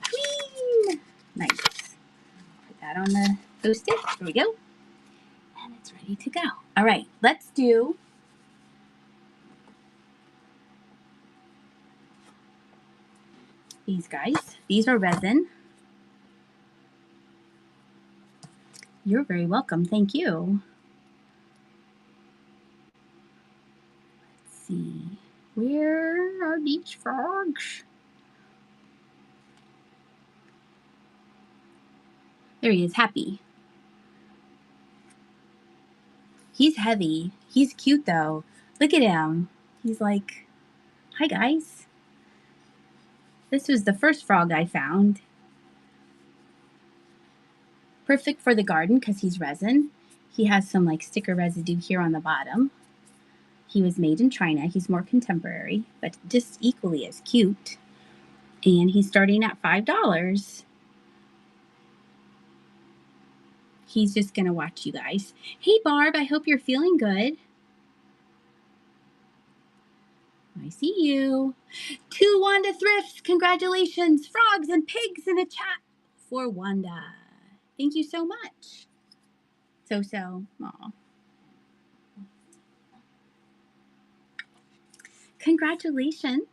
Green! Nice. Put that on the post-it. Here we go. And it's ready to go. All right, let's do these guys. These are resin. You're very welcome. Thank you. Let's see. Where are these frogs? There he is, happy. He's heavy. He's cute though. Look at him. He's like, hi guys. This was the first frog I found. Perfect for the garden because he's resin. He has some like sticker residue here on the bottom. He was made in China. He's more contemporary, but just equally as cute. And he's starting at $5. He's just going to watch you guys. Hey, Barb, I hope you're feeling good. I see you. 2 Wanda Thrifts. Congratulations. Frogs and pigs in a chat for Wanda. Thank you so much. So. Aw. Congratulations.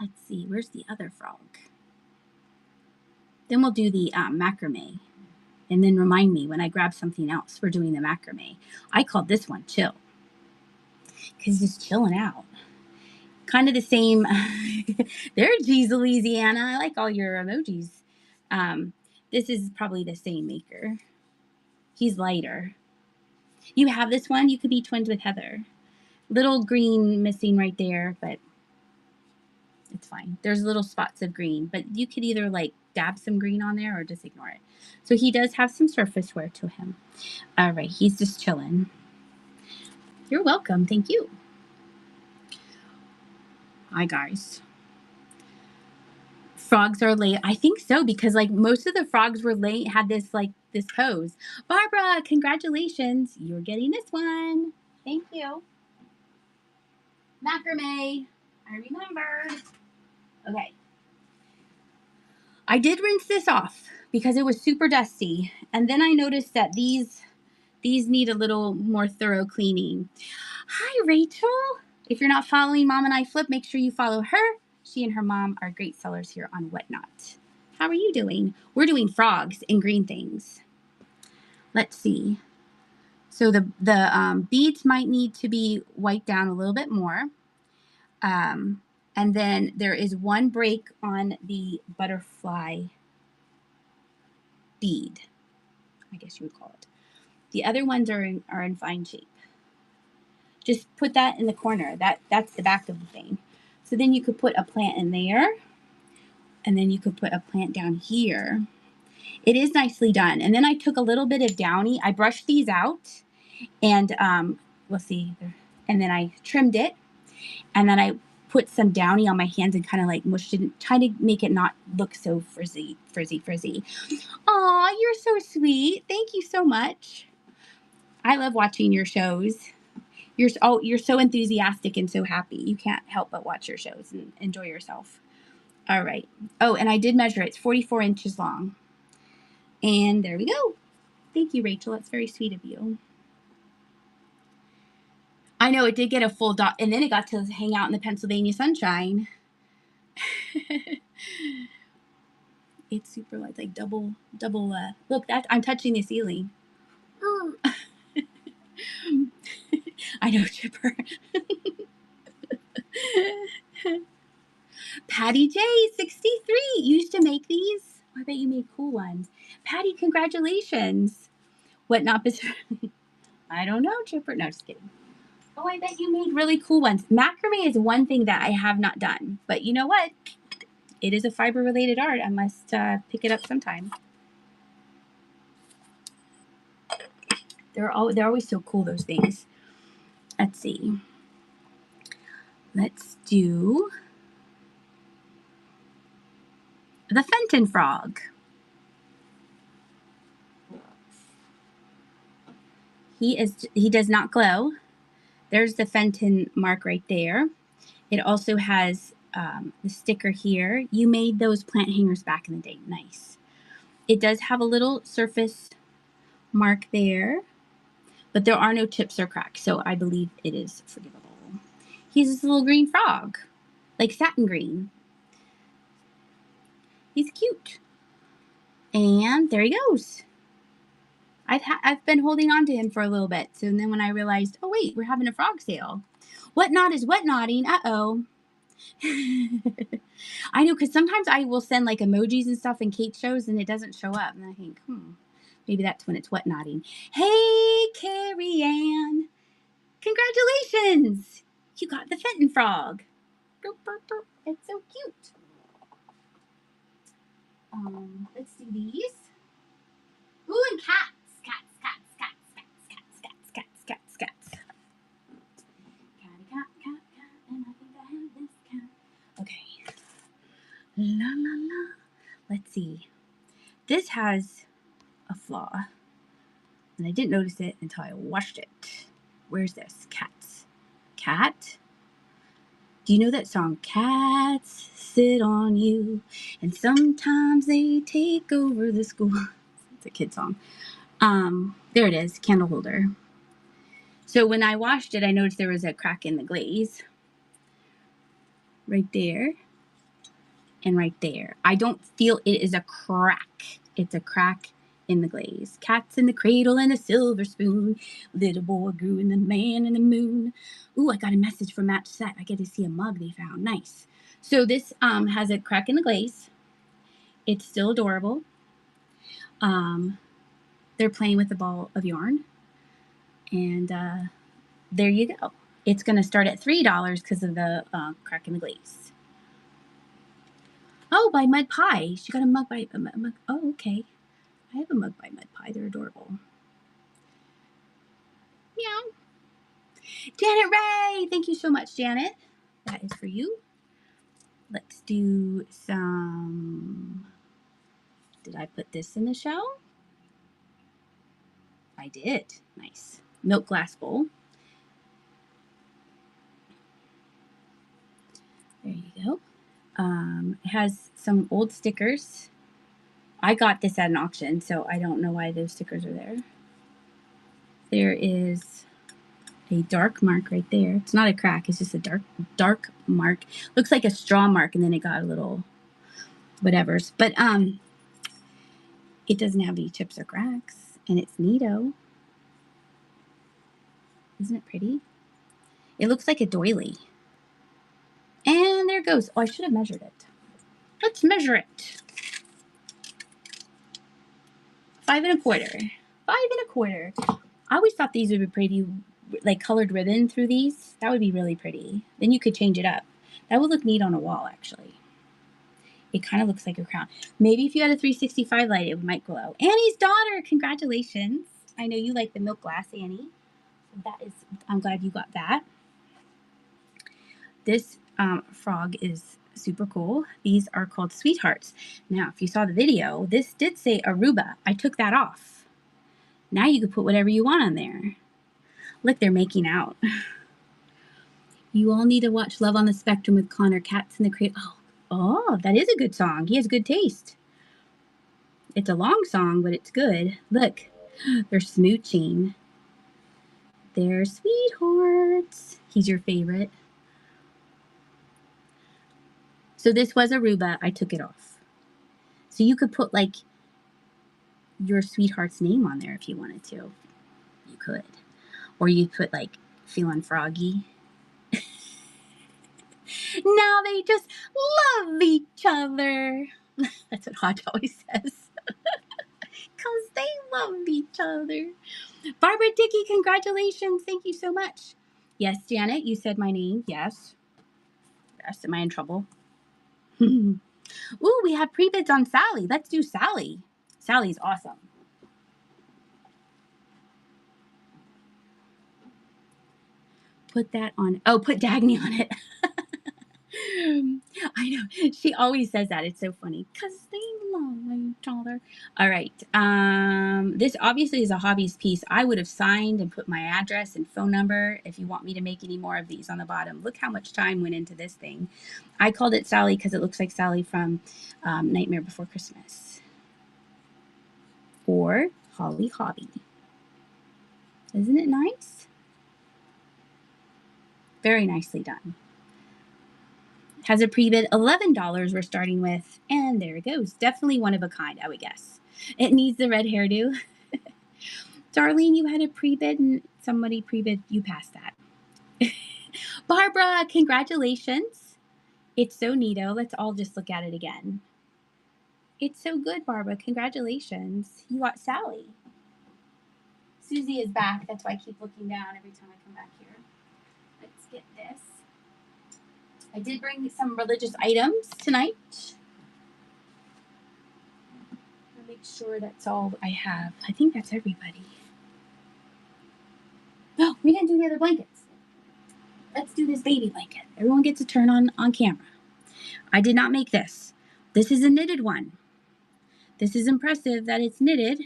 Let's see. Where's the other frog? Then we'll do the macrame. And then remind me when I grab something else. We're doing the macrame. I called this one Chill. Because just chilling out. Kind of the same. There, geez, Louisiana. I like all your emojis. This is probably the same maker. He's lighter. You have this one. You could be twins with Heather. Little green missing right there, but it's fine. There's little spots of green, but you could either like dab some green on there or just ignore it. So he does have some surface wear to him. All right, he's just chilling. You're welcome. Thank you. Hi, guys. Frogs are late. I think so, because like most of the frogs were late, had this like this pose. Barbara, congratulations. You're getting this one. Thank you. Macrame. I remembered. Okay. I did rinse this off because it was super dusty. And then I noticed that these need a little more thorough cleaning. Hi, Rachel. If you're not following Mom and I Flip, make sure you follow her. She and her mom are great sellers here on Whatnot. How are you doing? We're doing frogs and green things. Let's see. So the beads might need to be wiped down a little bit more. And then there is one break on the butterfly bead, I guess you would call it. The other ones are in fine shape. Just put that in the corner. That's the back of the thing. So then you could put a plant in there, and then you could put a plant down here. It is nicely done. And then I took a little bit of downy. I brushed these out, and let's see. and then I trimmed it, and then I put some downy on my hands and kind of like mushed it, trying to make it not look so frizzy. Aw, you're so sweet. Thank you so much. I love watching your shows. You're so enthusiastic and so happy. You can't help but watch your shows and enjoy yourself. All right. Oh, and I did measure it. It's 44 inches long. And there we go. Thank you, Rachel. That's very sweet of you. I know it did get a full dot, and then it got to hang out in the Pennsylvania sunshine. It's super light, like double. Look, I'm touching the ceiling. I know, Chipper. Patty J, 63. You used to make these? I bet you made cool ones. Patty, congratulations. What not? I don't know, Chipper. No, just kidding. Oh, I bet you made really cool ones. Macrame is one thing that I have not done. But you know what? It is a fiber-related art. I must pick it up sometime. They're always so cool, those things. Let's see. Let's do the Fenton frog. He does not glow. There's the Fenton mark right there. It also has the sticker here. You made those plant hangers back in the day. Nice. It does have a little surface mark there, but there are no chips or cracks, so I believe it is forgivable. He's this little green frog, like satin green. He's cute. And there he goes. I've been holding on to him for a little bit. So then when I realized, oh wait, we're having a frog sale. Whatnot is whatnotting. Uh-oh. I know, because sometimes I will send like emojis and stuff in Kate shows and it doesn't show up. And I think, maybe that's when it's whatnotting. Hey, Carrie Ann. Congratulations. You got the Fenton frog. It's so cute. Let's do these. Ooh, and cats. Cats. Cat, and I think I have this cat. Okay. La la la. Let's see. This has a flaw, and I didn't notice it until I washed it. Where's this? Cats. Cat? Do you know that song? Cats sit on you, and sometimes they take over the school. It's a kid song. There it is, candle holder. So when I washed it, I noticed there was a crack in the glaze. Right there. And right there. I don't feel it is a crack. It's a crack in the glaze. Cats in the cradle and a silver spoon. Little boy grew in the man in the moon. Ooh, I got a message from Match Set. I get to see a mug they found. Nice. So this has a crack in the glaze. It's still adorable. They're playing with a ball of yarn. And there you go. It's going to start at $3 because of the crack in the glaze. Oh, by Mud Pie. She got a mug by mug. Oh, okay. I have a mug by Mud Pie. They're adorable. Meow. Janet Ray. Thank you so much, Janet. That is for you. Let's do some... Did I put this in the shell? I did. Nice. Milk glass bowl. There you go. It has some old stickers. I got this at an auction, so I don't know why those stickers are there. There is a dark mark right there. It's not a crack. It's just a dark mark. Looks like a straw mark, and then it got a little whatevers. But it doesn't have any chips or cracks, and it's neato. Isn't it pretty? It looks like a doily. And there it goes. Oh, I should have measured it. Let's measure it. 5 1/4. 5 1/4. I always thought these would be pretty, like colored ribbon through these. That would be really pretty. Then you could change it up. That would look neat on a wall, actually. It kind of looks like a crown. Maybe if you had a 365 light, it might glow. Annie's daughter, congratulations. I know you like the milk glass, Annie. That is, I'm glad you got that. This frog is super cool. These are called sweethearts. Now, if you saw the video, this did say Aruba. I took that off. Now you can put whatever you want on there. Look, they're making out. You all need to watch Love on the Spectrum with Connor, Cats in the Cradle. Oh, that is a good song. He has good taste. It's a long song, but it's good. Look, they're smooching. They're sweethearts. He's your favorite. So this was Aruba. I took it off. So you could put like your sweetheart's name on there if you wanted to. You could. Or you put like Feeling Froggy. Now they just love each other. That's what Hodge always says. Because they love each other. Barbara Dickey, congratulations. Thank you so much. Yes, Janet, you said my name. Yes. Yes, am I in trouble? Ooh, we have pre-bids on Sally. Let's do Sally. Sally's awesome. Put that on. Oh, put Dagny on it. I know. She always says that. It's so funny. Because they love each other. All right. This obviously is a Hobbyist piece. I would have signed and put my address and phone number if you want me to make any more of these on the bottom. Look how much time went into this thing. I called it Sally because it looks like Sally from Nightmare Before Christmas. Or Holly Hobby. Isn't it nice? Very nicely done. Has a pre-bid $11 we're starting with, and there it goes. Definitely one of a kind, I would guess. It needs the red hairdo. Darlene, you had a pre-bid and somebody pre-bid, you passed that. Barbara, congratulations. It's so neato. Let's all just look at it again. It's so good, Barbara. Congratulations. You got Sally. Susie is back. That's why I keep looking down every time I come back here. Let's get this. I did bring some religious items tonight. I'll make sure that's all I have. I think that's everybody. Oh, we didn't do the other blankets. Let's do this baby blanket. Everyone gets a turn on camera. I did not make this. This is a knitted one. This is impressive that it's knitted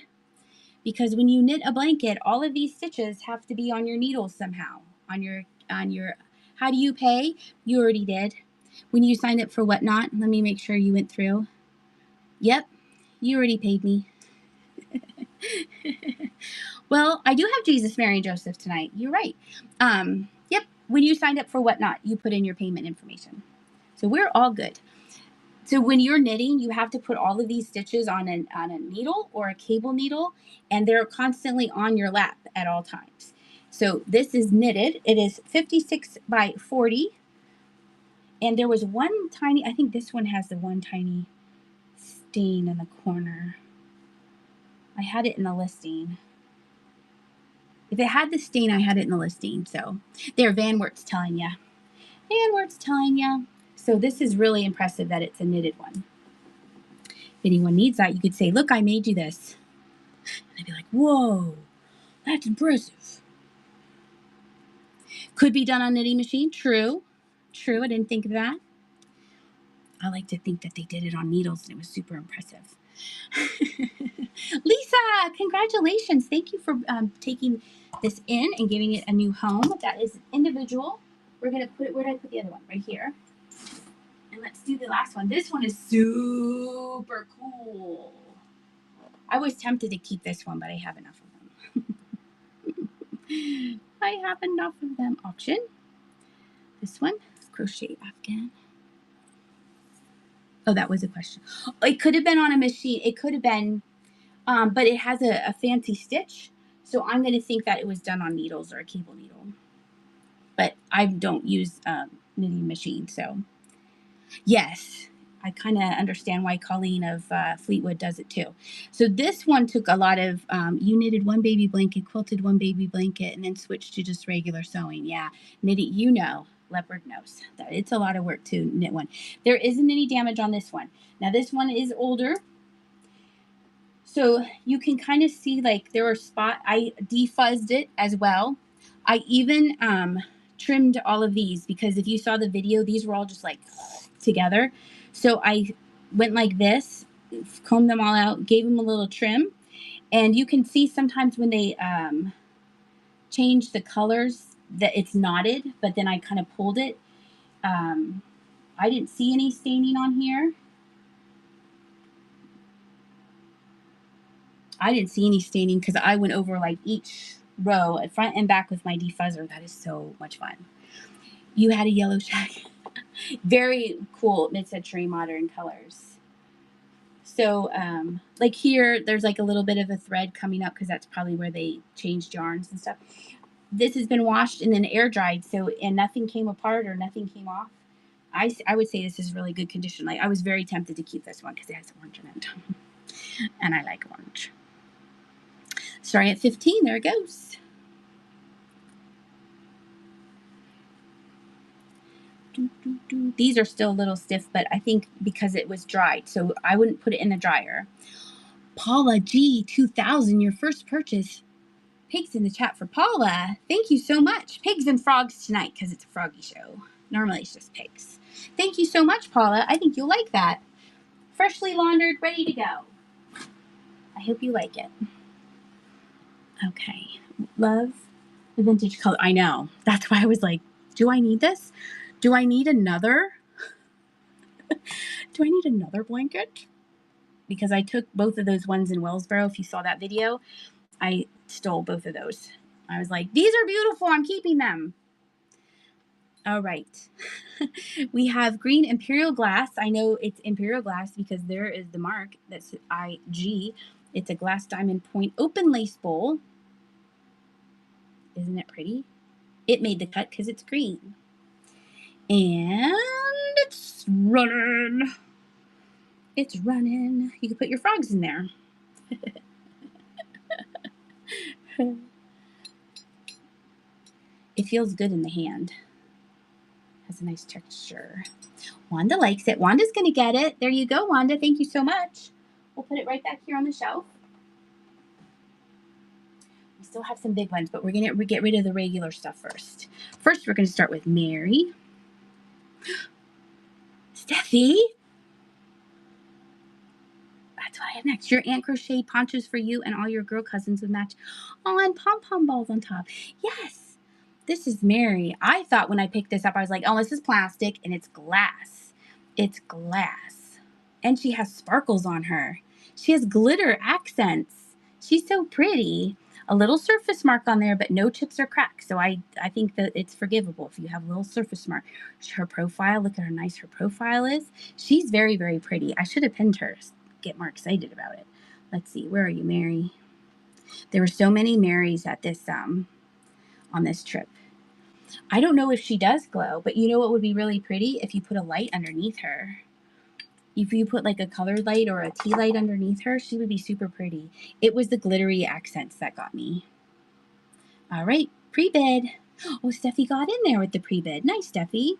because when you knit a blanket, all of these stitches have to be on your needles somehow. On your how do you pay? You already did. When you signed up for Whatnot, let me make sure you went through. Yep, you already paid me. Well, I do have Jesus, Mary, and Joseph tonight. You're right. Yep, when you signed up for Whatnot, you put in your payment information. So we're all good. So when you're knitting, you have to put all of these stitches on a needle or a cable needle, and they're constantly on your lap at all times. So this is knitted. It is 56 by 40. And there was one tiny, I think this one has the one tiny stain in the corner. I had it in the listing. If it had the stain, I had it in the listing. So there, Van Wert's telling you. Van Wert's telling you. So this is really impressive that it's a knitted one. If anyone needs that, you could say, look, I made you this. And they'd be like, whoa, that's impressive. Could be done on knitting machine. True. True, I didn't think of that. I like to think that they did it on needles and it was super impressive. Lisa, congratulations. Thank you for taking this in and giving it a new home. That is individual. We're going to put it, where did I put the other one? Right here. And let's do the last one. This one is super cool. I was tempted to keep this one, but I have enough of them. I have enough of them. Auction. This one, crochet afghan. Oh, that was a question. It could have been on a machine. It could have been, but it has a fancy stitch. So I'm going to think that it was done on needles or a cable needle. But I don't use knitting machine, so yes, I kind of understand why Colleen of Fleetwood does it too. So this one took a lot of, you knitted one baby blanket, quilted one baby blanket, and then switched to just regular sewing. Yeah, knitting, you know. Leopard knows that it's a lot of work to knit one. There isn't any damage on this one. Now this one is older, so you can kind of see like there are spots. I defuzzed it as well. I even trimmed all of these because if you saw the video, these were all just like together. So I went like this, combed them all out, gave them a little trim. And you can see sometimes when they change the colors that it's knotted, but then I kind of pulled it. I didn't see any staining on here. I didn't see any staining because I went over like each row at front and back with my defuzzer. That is so much fun. You had a yellow shack. Very cool mid-century modern colors. So like here, there's like a little bit of a thread coming up because that's probably where they changed yarns and stuff. This has been washed and then air dried, so and nothing came apart or nothing came off. I would say this is really good condition. Like I was very tempted to keep this one because it has orange in it, and I like orange. Starting at 15, there it goes. These are still a little stiff, but I think because it was dried, so I wouldn't put it in the dryer. Paula G 2000, your first purchase. Pigs in the chat for Paula. Thank you so much. Pigs and frogs tonight because it's a froggy show. Normally it's just pigs. Thank you so much, Paula. I think you'll like that. Freshly laundered, ready to go. I hope you like it. Okay. Love the vintage color. I know. That's why I was like, do I need this? Do I need another? Do I need another blanket? Because I took both of those ones in Wellsboro. If you saw that video, I stole both of those. I was like, these are beautiful. I'm keeping them. All right. We have green imperial glass. I know it's imperial glass because there is the mark that's IG. It's a glass diamond point open lace bowl. Isn't it pretty? It made the cut because it's green. And it's running. It's running. You can put your frogs in there. It feels good in the hand. Has a nice texture. Wanda likes it. Wanda's going to get it. There you go, Wanda. Thank you so much. We'll put it right back here on the shelf. We still have some big ones, but we're going to get rid of the regular stuff first. First, we're going to start with Mary. Steffi. That's what I have next. Your Aunt Crochet ponchos for you and all your girl cousins would match. Oh, and pom-pom balls on top. Yes. This is Mary. I thought when I picked this up, I was like, oh, this is plastic and it's glass. It's glass. And she has sparkles on her. She has glitter accents. She's so pretty. A little surface mark on there, but no chips or cracks. So I think that it's forgivable if you have a little surface mark. Her profile, look at how nice her profile is. She's very, very pretty. I should have pinned her to get more excited about it. Let's see. Where are you, Mary? There were so many Marys at this on this trip. I don't know if she does glow, but you know what would be really pretty? If you put a light underneath her. If you put like a colored light or a tea light underneath her, she would be super pretty. It was the glittery accents that got me. All right, pre-bid. Oh, Steffi got in there with the pre-bid. Nice, Steffi.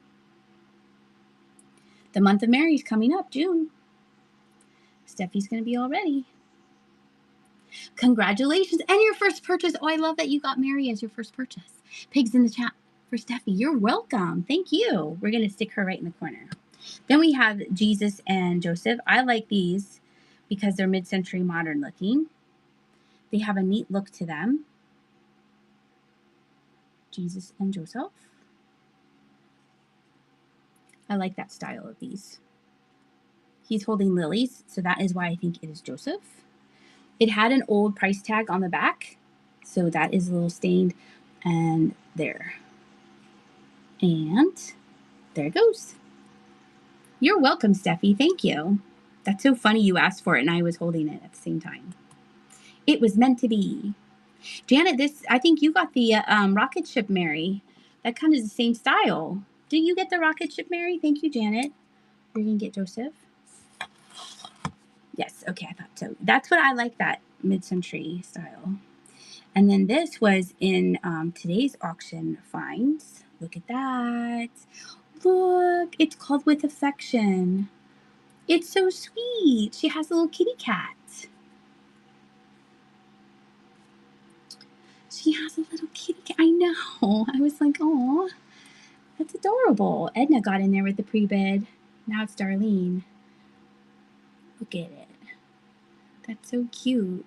The month of Mary's coming up, June. Steffi's going to be all ready. Congratulations. And your first purchase. Oh, I love that you got Mary as your first purchase. Pigs in the chat for Steffi. You're welcome. Thank you. We're going to stick her right in the corner. Then we have Jesus and Joseph. I like these because they're mid-century modern looking. They have a neat look to them. Jesus and Joseph. I like that style of these. He's holding lilies, so that is why I think it is Joseph. It had an old price tag on the back, so that is a little stained. And there. And there it goes. You're welcome, Steffi. Thank you. That's so funny you asked for it and I was holding it at the same time. It was meant to be. Janet, I think you got the rocket ship Mary. That kind of is the same style. Did you get the rocket ship Mary? Thank you, Janet. You're going to get Joseph? Yes. Okay, I thought so. That's what I like, that mid-century style. And then this was in today's auction finds. Look at that. Look, it's called With Affection. It's so sweet. She has a little kitty cat. She has a little kitty cat. I know. I was like, oh, That's adorable. Edna got in there with the pre-bid. Now it's Darlene. Look at it. That's so cute.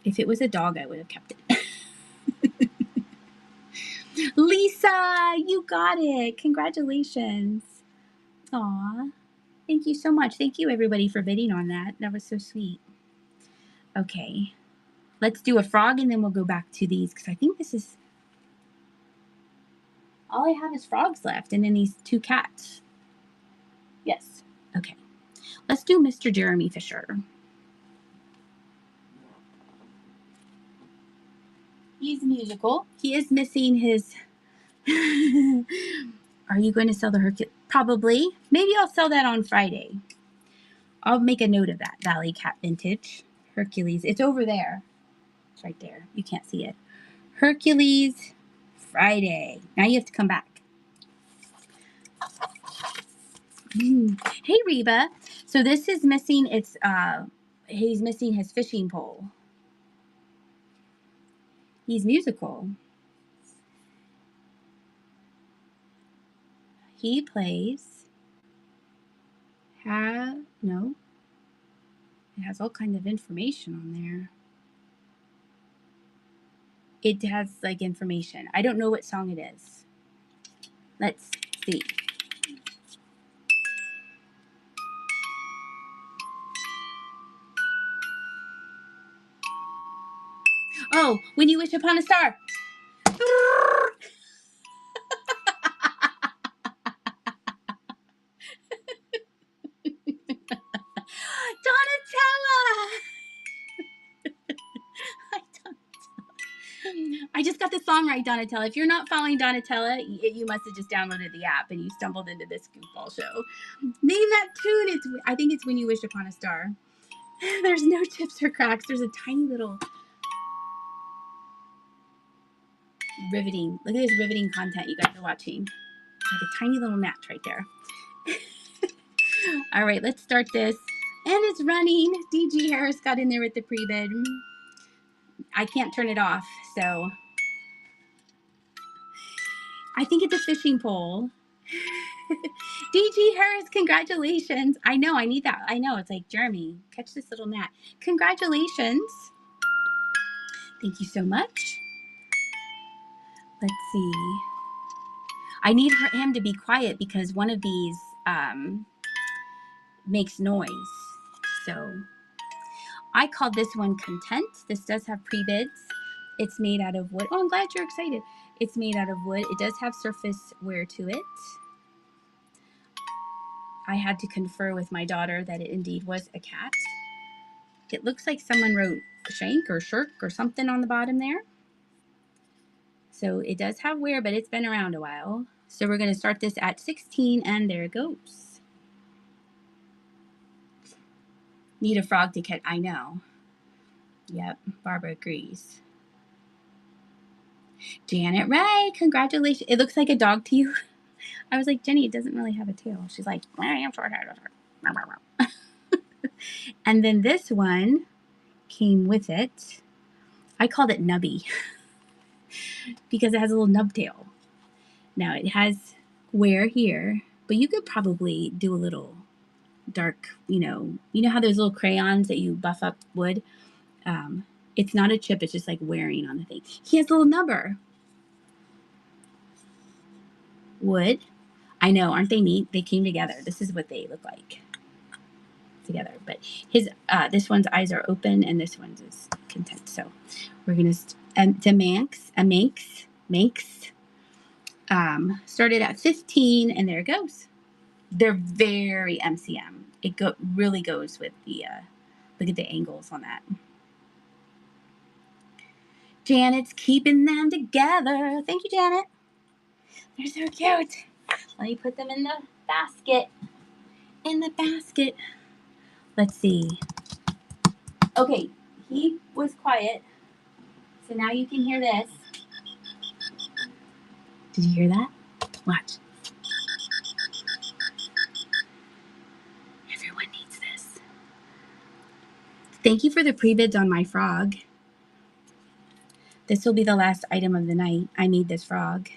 If it was a dog, I would have kept it. Lisa, you got it. Congratulations. Aw. Thank you so much. Thank you, everybody, for bidding on that. That was so sweet. Okay. Let's do a frog, and then we'll go back to these, because I think this is... all I have is frogs left, and then these 2 cats. Yes. Okay. Let's do Mr. Jeremy Fisher. He's musical. He is missing his... Are you going to sell the Hercules? Probably. Maybe I'll sell that on Friday. I'll make a note of that. Valley Cat Vintage. Hercules. It's over there. It's right there. You can't see it. Hercules Friday. Now you have to come back. Hey, Reba. So this is missing. It's he's missing his fishing pole. He's musical. He plays. No. It has all kinds of information on there. It has like information. I don't know what song it is. Let's see. Oh, When You Wish Upon a Star. Donatella! I just got the song right, Donatella. If you're not following Donatella, you must have just downloaded the app and you stumbled into this goofball show. Name that tune. I think it's When You Wish Upon a Star. There's no chips or cracks. There's a tiny little riveting. Look at this riveting content you guys are watching. Like a tiny little match right there. All right, let's start this. And it's running. DG Harris got in there with the pre-bid. I can't turn it off, so I think it's a fishing pole. DG Harris, congratulations. I know, I need that. I know, it's like, Jeremy, catch this little gnat. Congratulations. Thank you so much. Let's see. I need him to be quiet because one of these makes noise. So I called this one Content. This does have pre-bids. It's made out of wood. Oh, I'm glad you're excited. It's made out of wood. It does have surface wear to it. I had to confer with my daughter that it indeed was a cat. It looks like someone wrote shank or shirk or something on the bottom there. So it does have wear, but it's been around a while. So we're going to start this at 16, and there it goes. Need a frog to catch. I know. Yep, Barbara agrees. Janet Ray, congratulations. It looks like a dog to you. I was like, Jenny, it doesn't really have a tail. She's like, I am short hair. And then this one came with it. I called it Nubby because it has a little nub tail. Now it has wear here, but you could probably do a little dark, you know how those little crayons that you buff up wood? It's not a chip, it's just like wearing on the thing. He has a little number. Wood. I know, aren't they neat? They came together. This is what they look like together. But his this one's eyes are open and this one's is Content. So we're gonna Manx. Started at 15 and there it goes. They're very MCM. It really goes with the look at the angles on that. Janet's keeping them together. Thank you, Janet. They're so cute. Let me put them in the basket. Let's see. Okay, he was quiet. So now you can hear this. Did you hear that? Watch. Everyone needs this. Thank you for the pre-bids on my frog. This will be the last item of the night. I made this frog.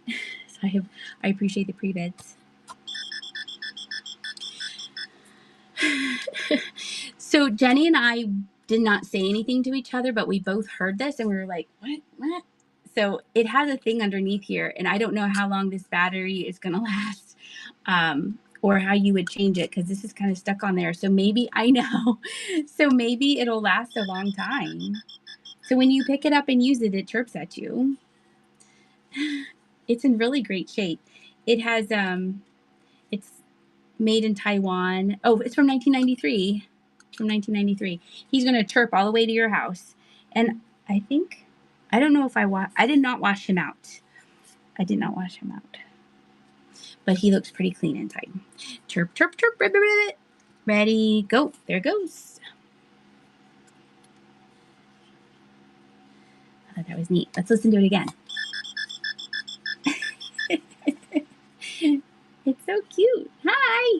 So I appreciate the pre-bids. So Jenny and I did not say anything to each other, but we both heard this and we were like, what? So it has a thing underneath here, and I don't know how long this battery is going to last, or how you would change it, because this is kind of stuck on there. So maybe, I know, so maybe it'll last a long time. So when you pick it up and use it, it chirps at you. It's in really great shape. It has, it's made in Taiwan. Oh, it's from 1993. From 1993. He's going to chirp all the way to your house. And I think, I don't know if I did not wash him out. I did not wash him out. But he looks pretty clean and tight. Chirp, chirp, chirp, ribbit, ribbit. Ready, go. There goes. I thought that was neat. Let's listen to it again. It's so cute. Hi.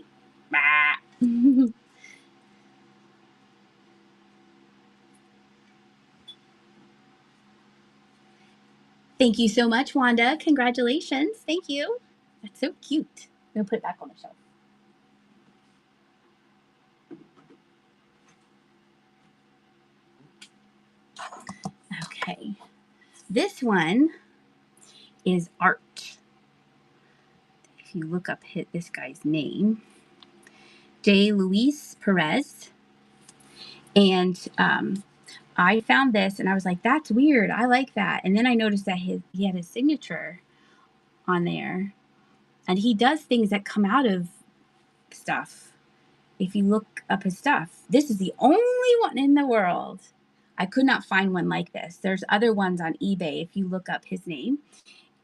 Thank you so much, Wanda. Congratulations. Thank you. That's so cute. I'm going to put it back on the shelf. Okay. This one is Art. If you look up this guy's name, J. Luis Perez. And I found this and I was like, that's weird. I like that. And then I noticed that he had his signature on there. And he does things that come out of stuff. If you look up his stuff, this is the only one in the world. I could not find one like this. There's other ones on eBay. If you look up his name,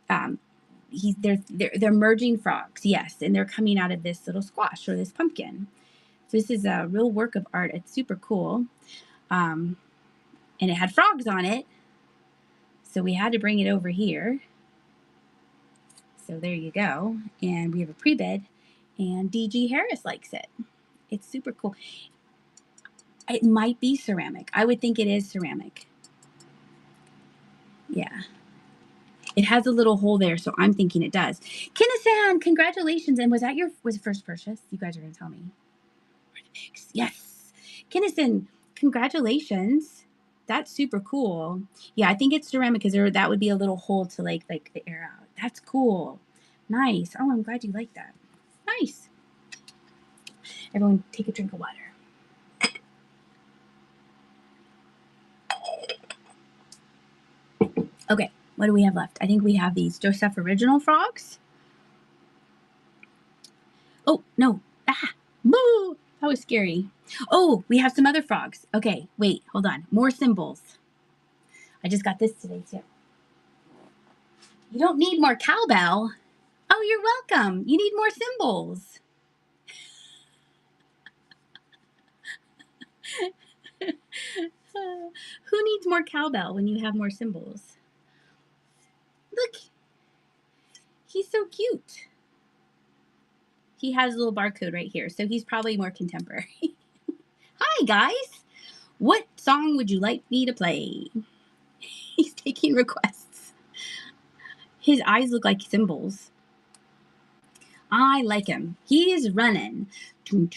they're merging frogs, yes, and they're coming out of this little squash or this pumpkin. So this is a real work of art. It's super cool, and it had frogs on it, so we had to bring it over here. So there you go, and we have a pre-bid, and DG Harris likes it. It's super cool. It might be ceramic. I would think it is ceramic. Yeah. It has a little hole there, so I'm thinking it does. Kina-san, congratulations. And was it first purchase? You guys are going to tell me. Yes. Kina-san, congratulations. That's super cool. Yeah, I think it's ceramic because that would be a little hole to like the air out. That's cool. Nice. Oh, I'm glad you like that. Nice. Everyone take a drink of water. Okay, what do we have left? I think we have these Joseph Original frogs. Oh, no. Ah, boo. That was scary. Oh, we have some other frogs. Okay, wait, hold on. More symbols. I just got this today, too. You don't need more cowbell. Oh, you're welcome. You need more symbols. Who needs more cowbell when you have more symbols? Look. He's so cute. He has a little barcode right here, so he's probably more contemporary. Hi, guys. What song would you like me to play? He's taking requests. His eyes look like symbols. I like him. He is running. It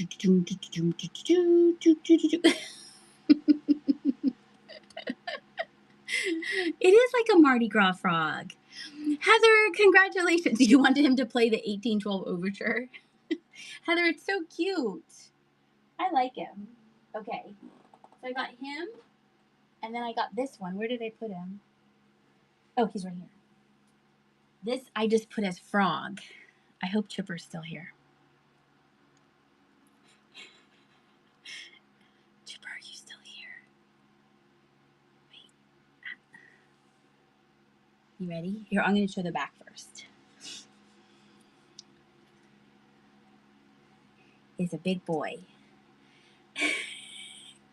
is like a Mardi Gras frog. Heather, congratulations. You wanted him to play the 1812 Overture? Heather, it's so cute. I like him. Okay. So I got him, and then I got this one. Where did I put him? Oh, he's right here. This I just put as frog. I hope Chipper's still here. Chipper, are you still here? Wait. You ready? Here, I'm going to show the back first. He's a big boy.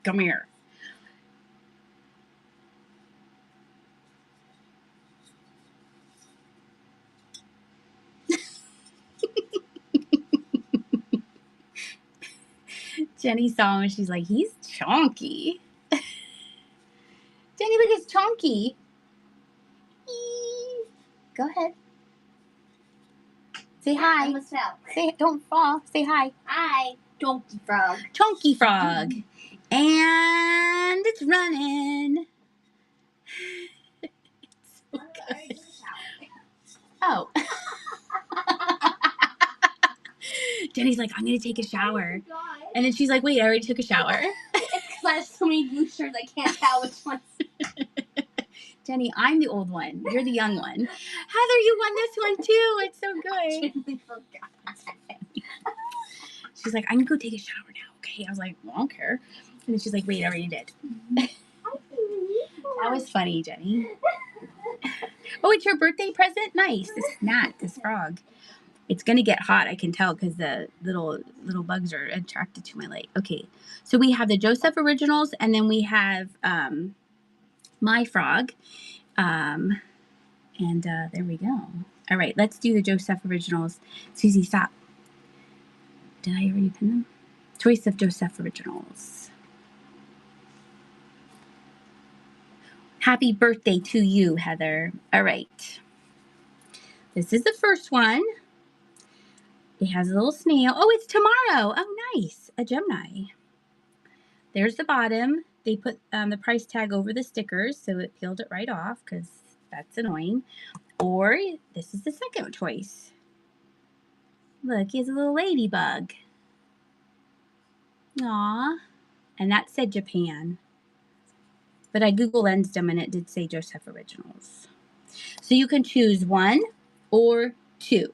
Come here. Jenny saw him and she's like, he's chonky. Jenny, look, it's chonky. Go ahead. Say hi. I almost fell. Say, don't fall. Say hi. Hi, Chunky Frog. Chunky Frog. And it's running. It's so good. Oh. Jenny's like, I'm going to take a shower. And then she's like, wait, I already took a shower. It's because I have so many blue shirts, I can't tell which one's. Jenny, I'm the old one. You're the young one. Heather, you won this one too. It's so good. I totally forgot. She's like, I'm going to go take a shower now. Okay. I was like, well, I don't care. And then she's like, wait, I already did. That was funny, Jenny. Oh, it's your birthday present? Nice. This gnat, this frog. It's going to get hot, I can tell, because the little bugs are attracted to my light. Okay. So we have the Joseph Originals, and then we have my frog. And there we go. All right, let's do the Joseph Originals. Susie, stop. Did I already pin them? Choice of Joseph Originals. Happy birthday to you, Heather. All right. This is the first one. It has a little snail. Oh, it's tomorrow. Oh, nice. A Gemini. There's the bottom. They put the price tag over the stickers, so it peeled it right off because that's annoying. Or this is the second choice. Look, he has a little ladybug. Aw. And that said Japan. But I Google Lensed them and it did say Joseph Originals. So you can choose 1 or 2.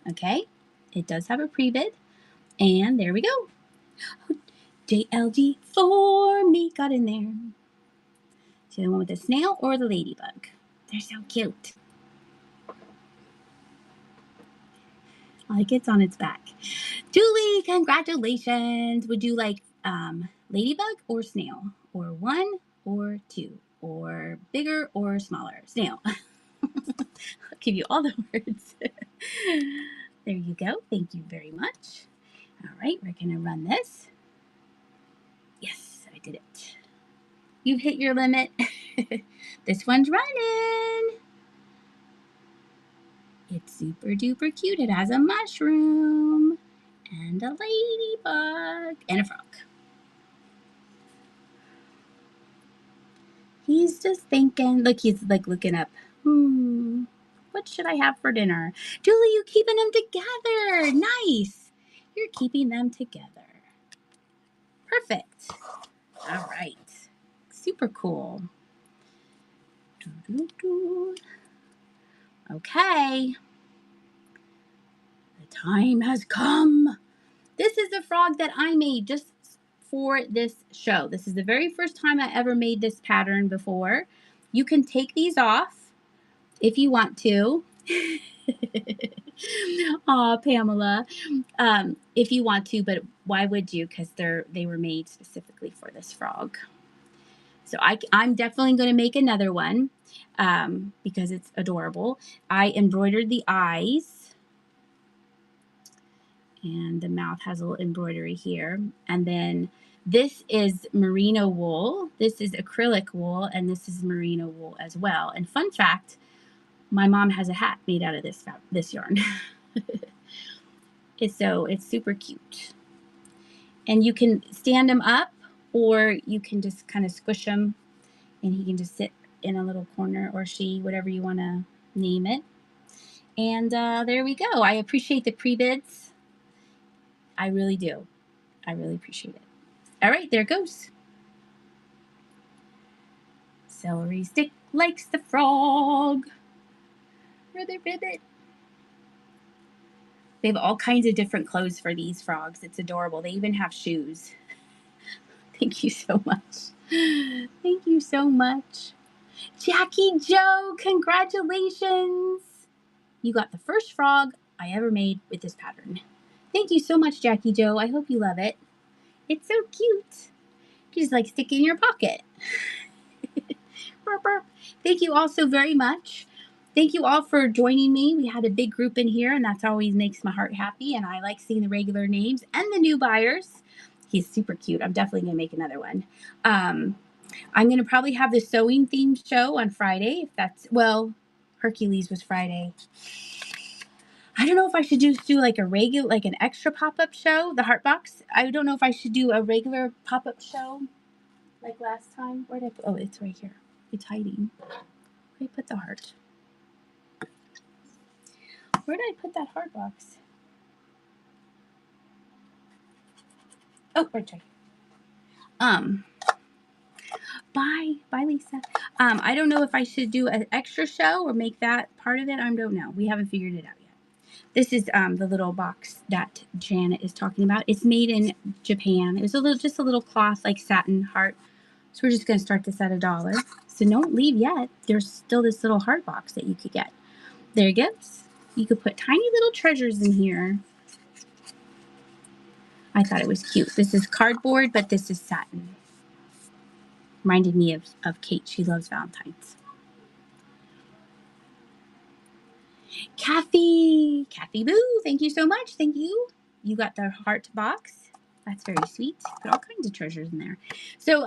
Okay? It does have a pre-bid. And there we go. JLG for me got in there. So the one with the snail or the ladybug. They're so cute. Like it's on its back. Julie, congratulations. Would you like ladybug or snail? Or 1 or 2? Or bigger or smaller? Snail. I'll give you all the words. There you go. Thank you very much. All right, we're going to run this. Yes, I did it. You've hit your limit. This one's running. It's super duper cute. It has a mushroom and a ladybug and a frog. He's just thinking. Look, he's like looking up. What should I have for dinner? Julie, you keeping them together. Nice. You're keeping them together. Perfect. All right. Super cool. Okay. The time has come. This is the frog that I made just for this show. This is the very first time I ever made this pattern before. You can take these off if you want to. Aw, Pamela. If you want to, but why would you? Because they were made specifically for this frog. So I'm definitely going to make another one because it's adorable. I embroidered the eyes. And the mouth has a little embroidery here. And then this is merino wool. This is acrylic wool. And this is merino wool as well. And fun fact, my mom has a hat made out of this yarn. It's super cute. And you can stand him up or you can just kind of squish him and he can just sit in a little corner, or she, whatever you want to name it. And there we go. I appreciate the pre-bids. I really do. I really appreciate it. All right, there it goes. Celery stick likes the frog. Brother Ribbit. They have all kinds of different clothes for these frogs. It's adorable. They even have shoes. Thank you so much. Thank you so much. Jackie Joe, congratulations. You got the first frog I ever made with this pattern. Thank you so much, Jackie Joe. I hope you love it. It's so cute. You just like stick it in your pocket. Burp, burp. Thank you all so very much. Thank you all for joining me. We had a big group in here, and that always makes my heart happy. And I like seeing the regular names and the new buyers. He's super cute. I'm definitely going to make another one. I'm going to probably have the sewing themed show on Friday. If that's, well, Hercules was Friday. I don't know if I should do like a regular, like an extra pop-up show, the heart box. I don't know if I should do a regular pop-up show like last time. Where did I put, oh, it's right here. It's hiding. Where did I put the heart? Where did I put that heart box? Oh, right here. Bye, Lisa. I don't know if I should do an extra show or make that part of it. I don't know. We haven't figured it out yet. This is the little box that Janet is talking about. It's made in Japan. It was just a little cloth, like satin heart. So we're just going to start this at $1. So don't leave yet. There's still this little heart box that you could get. There it goes. You could put tiny little treasures in here. I thought it was cute. This is cardboard, but this is satin. Reminded me of Kate. She loves Valentine's. Kathy Boo, thank you so much. Thank you. You got the heart box. That's very sweet. Put all kinds of treasures in there. So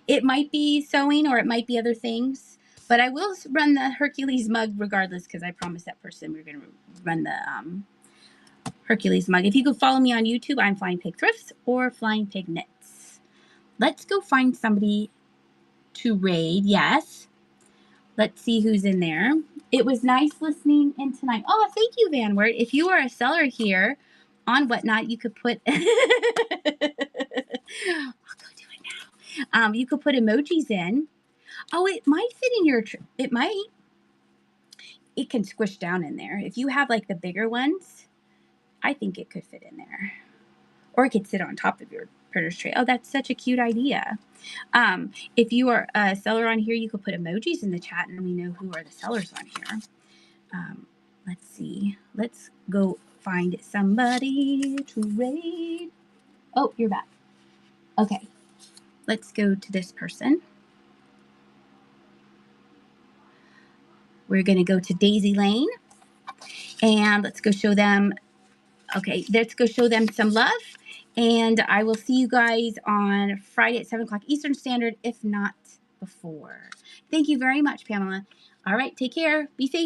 it might be sewing or it might be other things, but I will run the Hercules mug regardless because I promised that person we we're going to run the Hercules mug. If you could follow me on YouTube, I'm Flying Pig Thrifts or Flying Pig Knits. Let's go find somebody to raid. Yes. Let's see who's in there. It was nice listening in tonight. Oh, thank you, Van Wert. If you are a seller here on Whatnot, you could put I'll go do it now. You could put emojis in. Oh, it might fit in your it might. It can squish down in there. If you have like the bigger ones, I think it could fit in there. Or it could sit on top of your printer's tray. Oh, that's such a cute idea. If you are a seller on here, you could put emojis in the chat and we know who are the sellers on here. Let's see. Let's go find somebody to raid. Oh, you're back. Okay. Let's go to this person. We're going to go to Daisy Lane. And let's go show them. Okay, let's go show them some love. And I will see you guys on Friday at 7 o'clock Eastern Standard, if not before. Thank you very much, Pamela. All right, take care. Be safe.